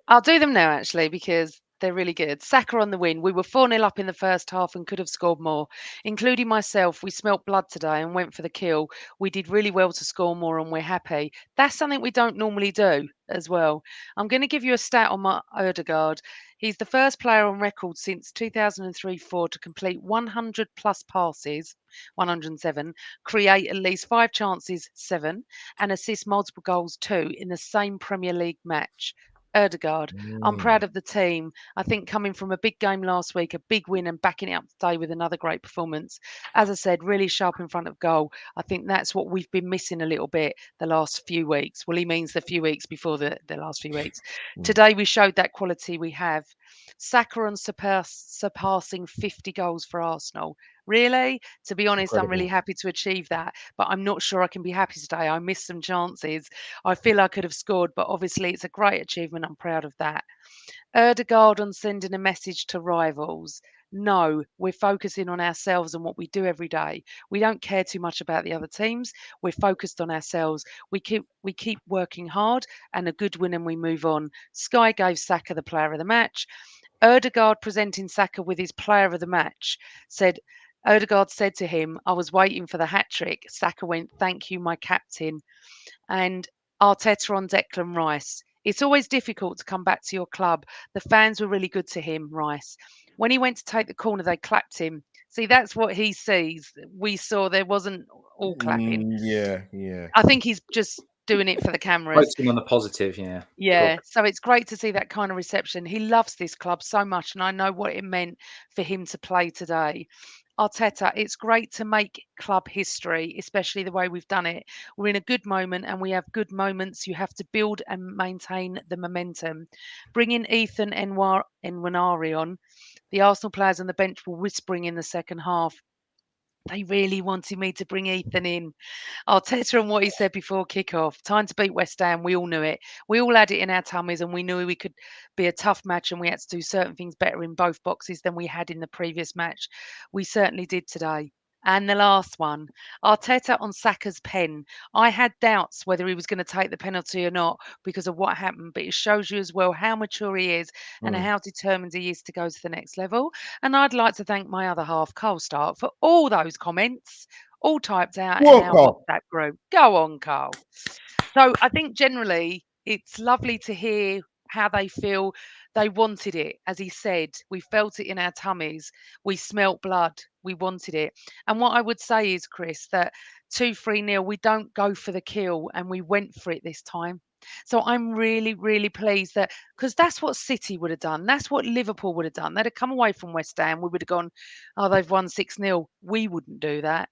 I'll do them now actually, because they're really good. Saka on the win. We were 4-0 up in the first half and could have scored more. Including myself, we smelt blood today and went for the kill. We did really well to score more and we're happy. That's something we don't normally do as well. I'm going to give you a stat on my Odegaard. He's the first player on record since 2003-04 to complete 100 plus passes, 107, create at least 5 chances, 7, and assist multiple goals, 2, in the same Premier League match. Odegaard. I'm proud of the team. I think coming from a big game last week, a big win, and backing it up today with another great performance. As I said, really sharp in front of goal. I think that's what we've been missing a little bit the last few weeks. Well, he means the few weeks before the last few weeks. Today we showed that quality we have. Saka on surpassing 50 goals for Arsenal. Really? To be honest, I'm really happy to achieve that, but I'm not sure I can be happy today. I missed some chances. I feel I could have scored, but obviously it's a great achievement. I'm proud of that. Odegaard on sending a message to rivals. No, we're focusing on ourselves and what we do every day. We don't care too much about the other teams. We're focused on ourselves. We keep working hard and a good win and we move on. Sky gave Saka the player of the match. Odegaard presenting Saka with his player of the match Odegaard said to him, I was waiting for the hat-trick. Saka went, thank you, my captain. And Arteta on Declan Rice. It's always difficult to come back to your club. The fans were really good to him, Rice. When he went to take the corner, they clapped him. See, that's what he sees. We saw there wasn't all clapping. Yeah. I think he's just doing it for the cameras. Focusing on the positive, yeah. Yeah, so it's great to see that kind of reception. He loves this club so much, and I know what it meant for him to play today. Arteta, it's great to make club history, especially the way we've done it. We're in a good moment and we have good moments. You have to build and maintain the momentum. Bringing Ethan Nwaneri on, the Arsenal players on the bench were whispering in the second half. They really wanted me to bring Ethan in. Arteta and what he said before kick-off. Time to beat West Ham. We all knew it. We all had it in our tummies, and we knew we could be a tough match, and we had to do certain things better in both boxes than we had in the previous match. We certainly did today. And the last one, Arteta on Saka's pen. I had doubts whether he was going to take the penalty or not because of what happened, but it shows you as well how mature he is and how determined he is to go to the next level. And I'd like to thank my other half, Carl Stark, for all those comments, all typed out in What, our Carl? WhatsApp group. Go on, Carl. So I think generally it's lovely to hear how they feel. They wanted it, as he said. We felt it in our tummies. We smelt blood. We wanted it. And what I would say is, Chris, that 2-3-0, we don't go for the kill, and we went for it this time. So I'm really, really pleased that, because that's what City would have done. That's what Liverpool would have done. They'd have come away from West Ham. We would have gone, oh, they've won 6-0. We wouldn't do that.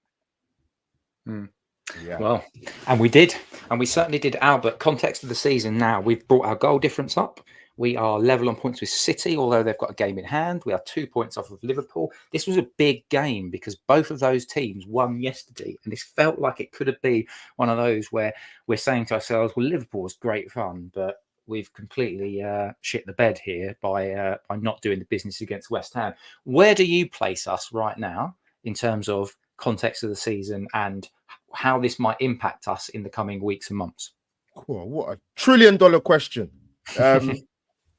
Yeah. Well, and we did, and we certainly did. Albert, context of the season now, we've brought our goal difference up. We are level on points with City, although they've got a game in hand. We are 2 points off of Liverpool. This was a big game because both of those teams won yesterday, and this felt like it could have been one of those where we're saying to ourselves, well, Liverpool was great fun, but we've completely shit the bed here by not doing the business against West Ham. Where do you place us right now in terms of context of the season and how this might impact us in the coming weeks and months? Cool. What a $1 trillion question.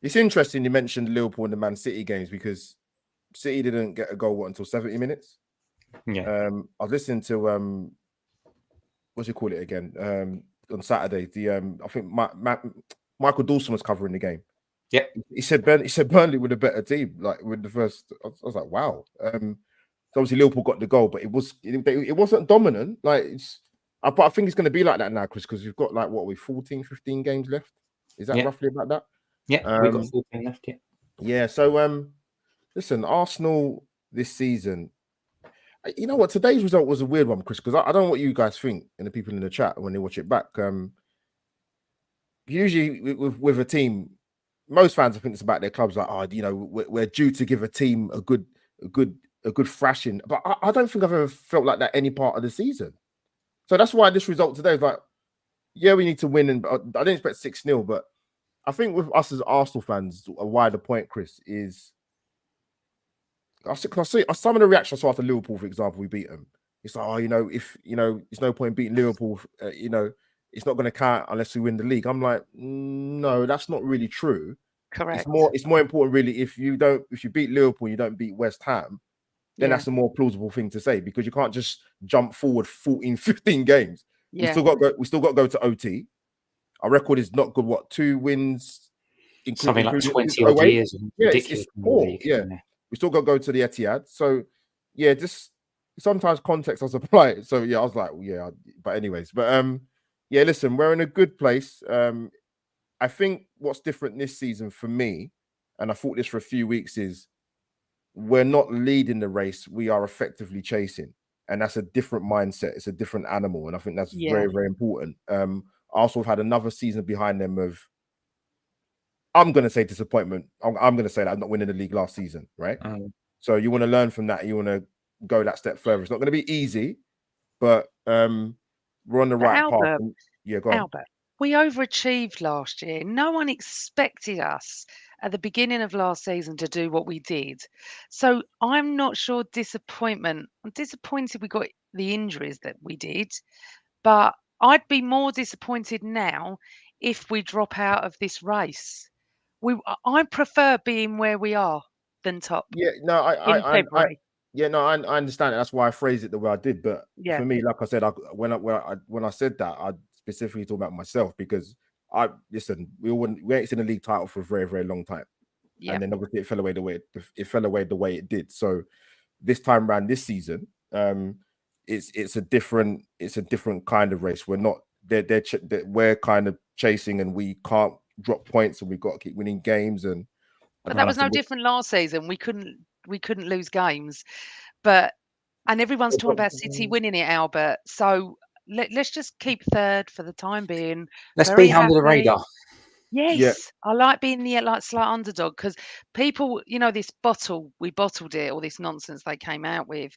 It's interesting you mentioned Liverpool and the Man City games because City didn't get a goal until 70 minutes. Yeah. I was listening to what do you call it again? On Saturday, I think Michael Dawson was covering the game. Yeah. He said Burnley with a better team, like with the first. I was like, wow. So obviously Liverpool got the goal, but it wasn't dominant. Like I think it's going to be like that now, Chris, because we've got like 14, 15 games left. Is that roughly about that? Yeah, we've got 14 left. Yeah. Yeah. So listen, Arsenal this season. You know what? Today's result was a weird one, Chris, because I don't know what you guys think and the people in the chat when they watch it back. Usually with a team, most fans I think it's about their clubs. Like, oh, you know, we're due to give a team a good thrashing, but I don't think I've ever felt like that any part of the season. So that's why this result today is like, yeah, we need to win, and I didn't expect 6-0, but I think with us as Arsenal fans, a wider point, Chris, is I see some of the reactions after Liverpool, for example, we beat them. It's like, oh, you know, if you know, there's no point beating Liverpool. You know, it's not going to count unless we win the league. I'm like, no, that's not really true. Correct. It's more important, really, if you beat Liverpool, you don't beat West Ham, then that's a more plausible thing to say because you can't just jump forward 14, 15 games. Yeah. We still got to go to OT. Our record is not good. What, 2 wins? Something like 20 odd years. Yeah, it's poor. Yeah. We still got to go to the Etihad. So, yeah, just sometimes context does apply. So, yeah, I was like, yeah, but anyways. But, yeah, listen, we're in a good place. I think what's different this season for me, and I thought this for a few weeks, is we're not leading the race. We are effectively chasing. And that's a different mindset. It's a different animal. And I think that's very, very important. Arsenal have had another season behind them of, I'm going to say disappointment. I'm going to say that I'm not winning the league last season, right? So you want to learn from that. You want to go that step further. It's not going to be easy, but we're on the right path. Yeah, go on. Albert, we overachieved last year. No one expected us at the beginning of last season to do what we did. So I'm not sure disappointment. I'm disappointed we got the injuries that we did, but I'd be more disappointed now if we drop out of this race. I prefer being where we are than top. Yeah, no, in February. I understand it. That's why I phrased it the way I did. But for me, like I said, when I said that, I specifically talk about myself because we ain't seen a league title for a very, very long time, and then obviously it fell away the way it did. So this time around, this season, it's a different kind of race. We're not we're kind of chasing, and we can't drop points, and we've got to keep winning games. And but that was no different last season. We couldn't lose games, and everyone's talking about City winning it, Albert. So let's just keep third for the time being. Let's be under the radar. Yes, I like being the slight underdog because people, you know, we bottled it, all this nonsense they came out with.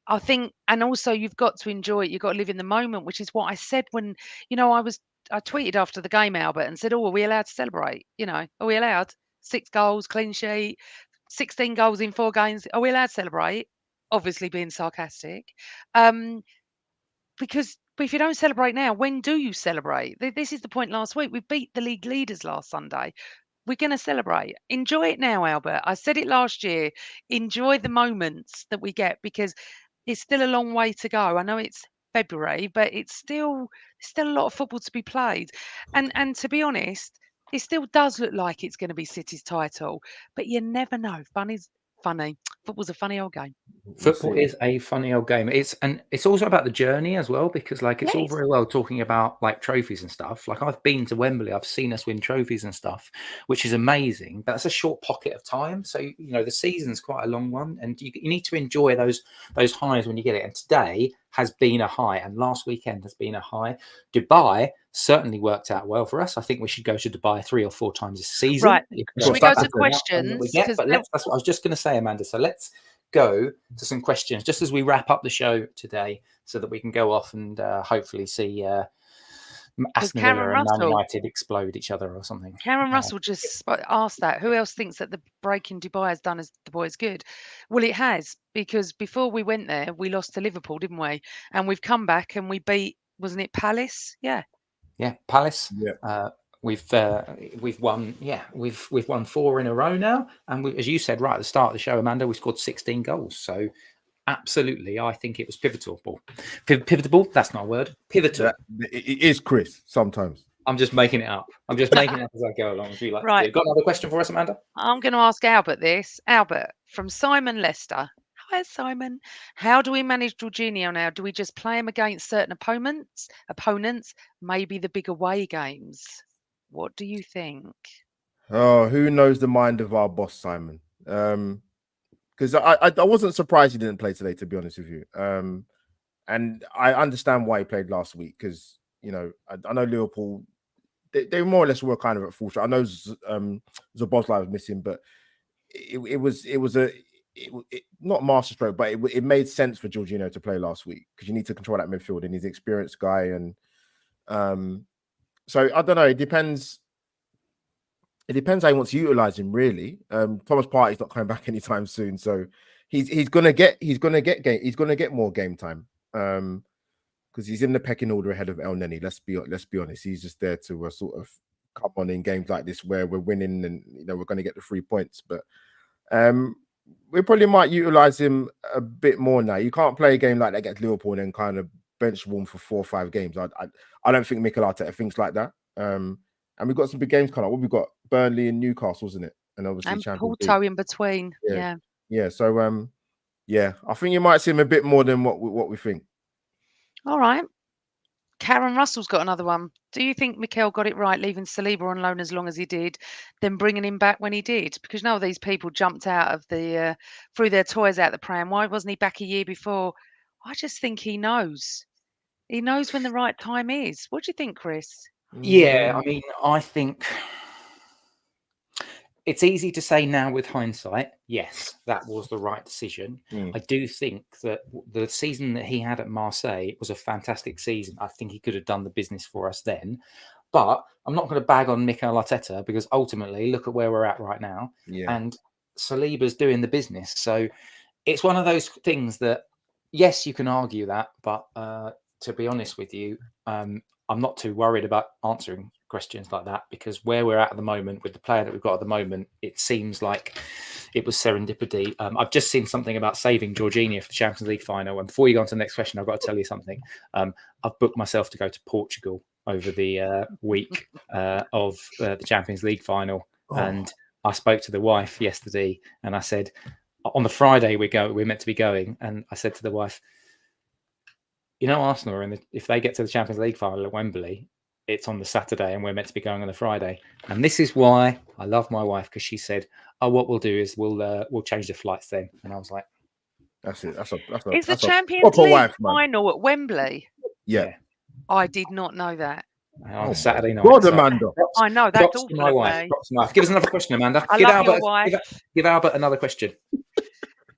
I think, and also you've got to enjoy it. You've got to live in the moment, which is what I said when, I tweeted after the game, Albert, and said, "Oh, are we allowed to celebrate? Are we allowed 6 goals, clean sheet, 16 goals in 4 games? Are we allowed to celebrate?" Obviously being sarcastic. Because if you don't celebrate now, when do you celebrate? This is the point last week. We beat the league leaders last Sunday. We're going to celebrate. Enjoy it now, Albert. I said it last year. Enjoy the moments that we get because it's still a long way to go. I know it's February, but it's still a lot of football to be played. And to be honest, it still does look like it's going to be City's title, but you never know. Funny's funny. Football's a funny old game. Football is a funny old game. It's also about the journey as well, because like it's all very well talking about like trophies and stuff. Like I've been to Wembley, I've seen us win trophies and stuff, which is amazing. But that's a short pocket of time. So the season's quite a long one, and you need to enjoy those highs when you get it. And today has been a high, and last weekend has been a high. Dubai certainly worked out well for us. I think we should go to Dubai 3 or 4 times this season. Right. Should we go to questions? But that's what I was just going to say, Amanda. So let's go to some questions just as we wrap up the show today, so that we can go off and hopefully see Aston Villa and Man United explode each other or something. Karen Russell just asked that. Who else thinks that the break in Dubai has done as the boys good? Well, it has, because before we went there, we lost to Liverpool, didn't we? And we've come back and we beat, wasn't it Palace? Yeah, Palace. Yeah. We've won. Yeah, we've won 4 in a row now, and as you said right at the start of the show, Amanda, we scored 16 goals. So absolutely, I think it was pivotal. Pivotal. That's not a word. Pivotal. It is, Chris. Sometimes I'm just making it up. I'm just making it up as I go along. As we like to do. Got another question for us, Amanda? I'm going to ask Albert this. Albert from Simon Lester. Hi, Simon. How do we manage Jorginho now? Do we just play him against certain opponents? Maybe the big away games. What do you think? Oh, who knows the mind of our boss, Simon? Because I wasn't surprised he didn't play today, to be honest with you. And I understand why he played last week, because I know Liverpool, they more or less were kind of at full shot. I know Szoboszlai was missing, but it was not masterstroke, but it made sense for Jorginho to play last week, because you need to control that midfield, and he's an experienced guy. And so I don't know. It depends. It depends how he wants to utilize him, really. Thomas Partey's not coming back anytime soon, so he's gonna get more game time. Because he's in the pecking order ahead of El Neni. Let's be honest. He's just there to sort of come on in games like this where we're winning and we're going to get the 3 points. But we probably might utilize him a bit more now. You can't play a game like that against Liverpool and then kind of bench warm for 4 or 5 games. I don't think Mikel Arteta thinks like that. And we've got some big games coming up. We've got Burnley and Newcastle, wasn't it? And obviously Champions League. Porto in between. Yeah. So I think you might see him a bit more than what we think. All right. Karen Russell's got another one. Do you think Mikel got it right leaving Saliba on loan as long as he did, then bringing him back when he did? Because these people jumped out of threw their toys out the pram. Why wasn't he back a year before? I just think he knows. He knows when the right time is. What do you think, Chris? Yeah, I mean, I think it's easy to say now with hindsight, yes, that was the right decision. I do think that the season that he had at Marseille was a fantastic season. I think he could have done the business for us then. But I'm not going to bag on Mikel Arteta, because ultimately, look at where we're at right now. Yeah. And Saliba's doing the business. So it's one of those things that, yes, you can argue that. But to be honest with you, I'm not too worried about answering questions like that, because where we're at the moment with the player that we've got at the moment, it seems like it was serendipity. I've just seen something about saving Jorginho for the Champions League final. And before you go on to the next question, I've got to tell you something. I've booked myself to go to Portugal over the week of the Champions League final. Oh. And I spoke to the wife yesterday, and I said, on the Friday we're meant to be going. And I said to the wife, Arsenal are if they get to the Champions League final at Wembley, it's on the Saturday and we're meant to be going on the Friday. And this is why I love my wife, because she said, "Oh, what we'll do is we'll change the flights then." And I was like, "That's it. Is the Champions League final at Wembley?" Yeah. I did not know that. On a Saturday night. God, Amanda. I know that's awful. My wife. Give us another question, Amanda. I love your wife. Give Albert another question.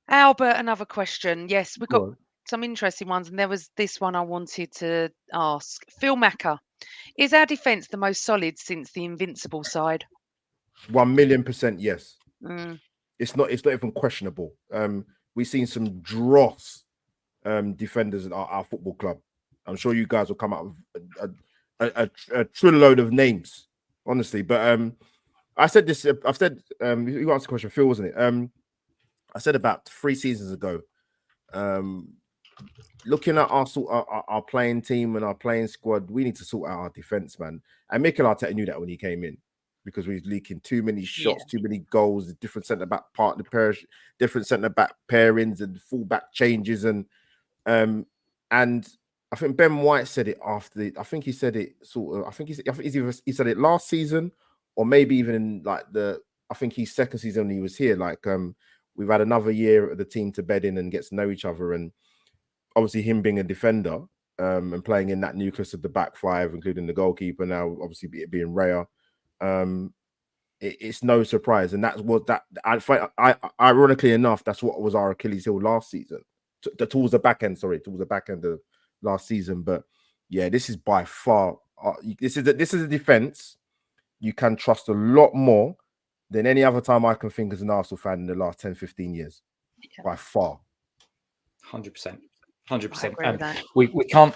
Albert, another question. Yes, we've got some interesting ones, and there was this one I wanted to ask. Phil Macker, is our defence the most solid since the Invincible side? 1,000,000% yes. Mm, It's not even questionable. We've seen some dross defenders at our football club. I'm sure you guys will come up with a trilload of names, honestly. But I said this. I've said you asked the question, Phil, wasn't it? I said about 3 seasons ago. Looking at our playing team and our playing squad, we need to sort out our defense, man. And Mikel Arteta knew that when he came in, because we was leaking too many shots, too many goals, different centre back partner pairs, different centre back pairings, and full back changes, and I think Ben White said it after. I think he said it sort of. I think he said it last season, or maybe even in like I think his second season when he was here. Like we've had another year of the team to bed in and get to know each other, and obviously him being a defender and playing in that nucleus of the back five, including the goalkeeper now, obviously it being Raya, it's no surprise. And that's what ironically enough, that's what was our Achilles heel last season. Towards the back end of last season. But yeah, this is by far this is a defense you can trust a lot more than any other time I can think as an Arsenal fan in the last 10-15 years. By far. 100%. 100%. that. We can't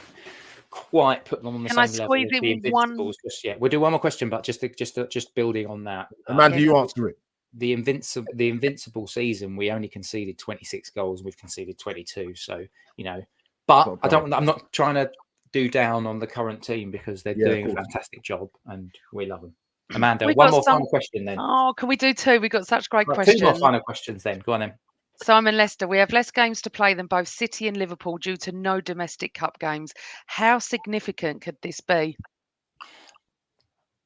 quite put them on the Can I same level as squeeze the in one? Invincibles just yet. We'll do one more question, but just building on that. Amanda, you answer it. The Invincible season, we only conceded 26 goals. We've conceded 22. So, you know, but I'm not trying to do down on the current team because they're doing a fantastic job and we love them. Amanda, one more final question then. Oh, can we do 2? We've got such great questions. 2 more final questions then. Go on then. Simon Lester, we have less games to play than both City and Liverpool due to no domestic cup games. How significant could this be?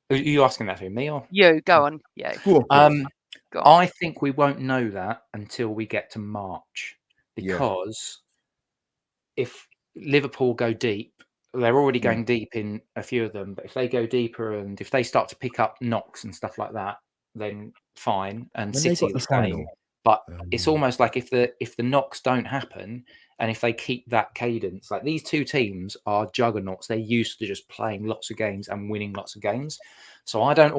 Are you asking that to me or you? Go on. Yeah. Go on. I think we won't know that until we get to March, because if Liverpool go deep, they're already going deep in a few of them, but if they go deeper and if they start to pick up knocks and stuff like that, then fine. And City the same. But it's almost like if the knocks don't happen and if they keep that cadence, like these 2 teams are juggernauts. They're used to just playing lots of games and winning lots of games. So I don't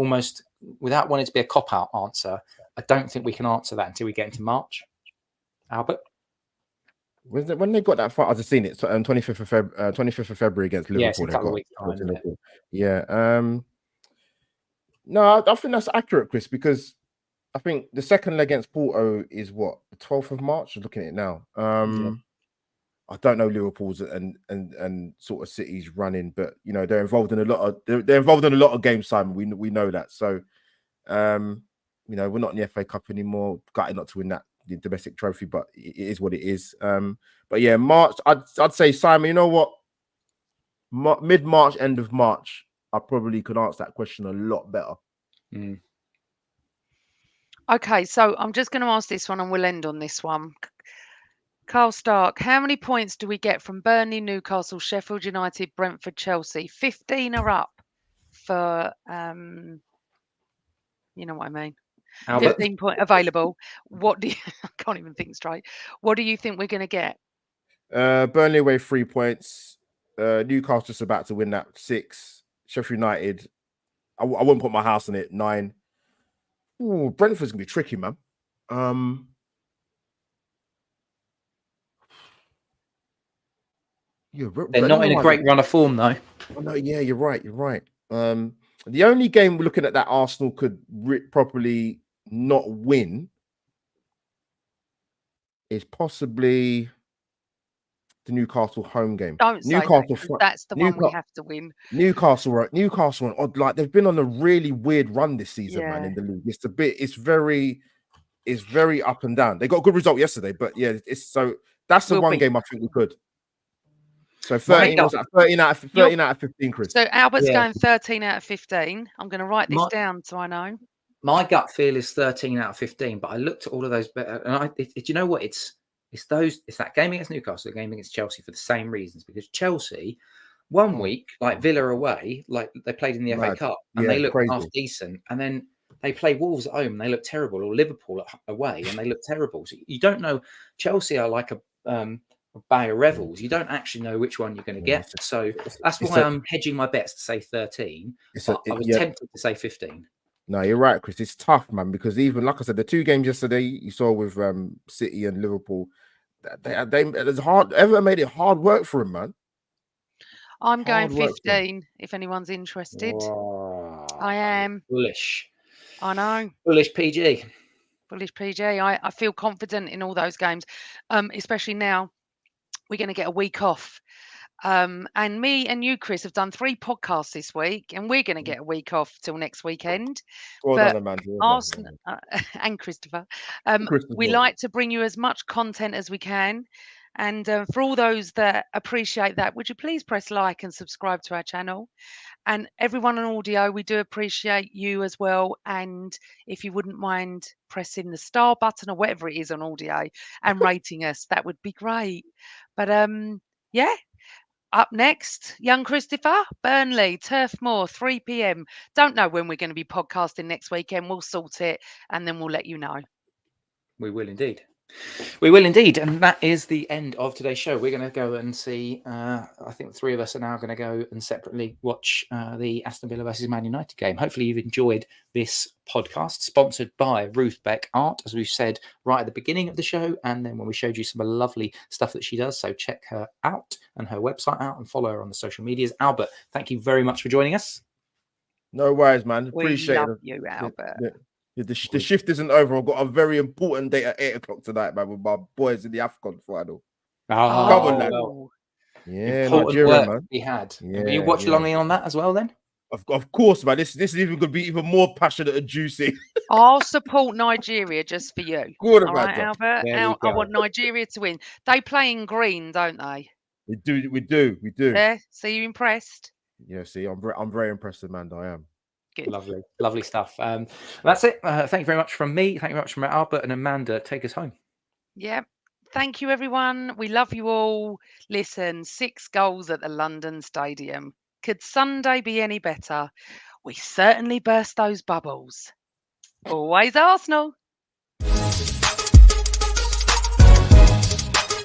without wanting to be a cop-out answer, I don't think we can answer that until we get into March. Albert? When they got that fight, I've just seen it. So 25th of February against Liverpool. Yes, a couple of weeks time. Yeah. No, I think that's accurate, Chris, because I think the second leg against Porto is what, the 12th of March. I'm looking at it now. I don't know Liverpool's and sort of City's running, but you know they're involved in a lot of games, Simon. We know that. So you know, we're not in the FA Cup anymore. Gutted not to win that domestic trophy, but it is what it is. But yeah, March. I'd say, Simon, you know what? Mid-March, end of March, I probably could answer that question a lot better. Okay, so I'm just going to ask this one and we'll end on this one. Carl Stark, how many points do we get from Burnley, Newcastle, Sheffield United, Brentford, Chelsea? 15 are up for, you know what I mean? Albert? 15 point available. What do you, I can't even think straight. What do you think we're going to get? Burnley away 3 points. Newcastle just about to win that 6. Sheffield United, I wouldn't put my house on it, 9. Ooh, Brentford's gonna be tricky, man. They're not in a great run of form, though. Oh, no, yeah, you're right. The only game we're looking at that Arsenal could properly not win is possibly the Newcastle home game. Don't say that, that's the one we have to win. Newcastle are odd. Like they've been on a really weird run this season, man. In the league, it's very up and down. They got a good result yesterday, but yeah, that's the one game I think we could. So 13 out of 15, Chris. So Albert's going 13 out of 15. I'm going to write this down so I know. My gut feel is 13 out of 15, but I looked at all of those, and do you know what? It's that game against Newcastle, the game against Chelsea for the same reasons, because Chelsea, one week, like Villa away, like they played in the FA Cup and they looked half decent, and then they play Wolves at home and they look terrible, or Liverpool away and they look terrible. So you don't know. Chelsea are like Bayer Revels, you don't actually know which one you're going to Yeah, get. So that's it's why a- I'm hedging my bets to say 13. it's But I was yeah. tempted to say 15. No, you're right, Chris. It's tough, man, because even like I said, the 2 games yesterday you saw with City and Liverpool, it's hard. Everton made it hard work for him, man. I'm going Hard work for him. 15 if anyone's interested. Wow. I am. Bullish. I know. Bullish PG. Bullish PG. I feel confident in all those games, especially now. We're going to get a week off. And me and you, Chris, have done 3 podcasts this week, and we're going to get a week off till next weekend. Well But done, Amanda. Well done, Arsenal and Christopher, Christopher. we like to bring you as much content as we can. And for all those that appreciate that, would you please press like and subscribe to our channel? And everyone on audio, we do appreciate you as well. And if you wouldn't mind pressing the star button or whatever it is on audio and rating us, that would be great. But yeah. Up next, young Christopher, Burnley, Turf Moor, 3 p.m. Don't know when we're going to be podcasting next weekend. We'll sort it and then we'll let you know. We will indeed. We will indeed. And that is the end of today's show. We're going to go and see, I think the 3 of us are now going to go and separately watch the Aston Villa versus Man United game. Hopefully you've enjoyed this podcast, sponsored by Ruth Beck Art, as we've said right at the beginning of the show. And then when we showed you some lovely stuff that she does. So check her out and her website out and follow her on the social medias. Albert, thank you very much for joining us. No worries, man. Appreciate we love it. you, Albert. The shift isn't over. I've got a very important date at 8 o'clock tonight, man, with my boys in the AFCON final. Oh, Come on, lad. well, Yeah, important Nigeria, work man. we had. Yeah, You watch yeah. along in on that as well then? Of course, man. This is even going to be even more passionate and juicy. I'll support Nigeria just for you. Good, All right, Amanda. Albert. There we I go. want Nigeria to win. They play in green, don't they? We do. Yeah. So you impressed? Yeah, see, I'm very impressed, Amanda. I am. Good. Lovely stuff. That's it. Thank you very much from me. Thank you very much from Albert and Amanda. Take us home. Yeah. Thank you, everyone. We love you all. Listen, 6 goals at the London Stadium. Could Sunday be any better? We certainly burst those bubbles. Always Arsenal.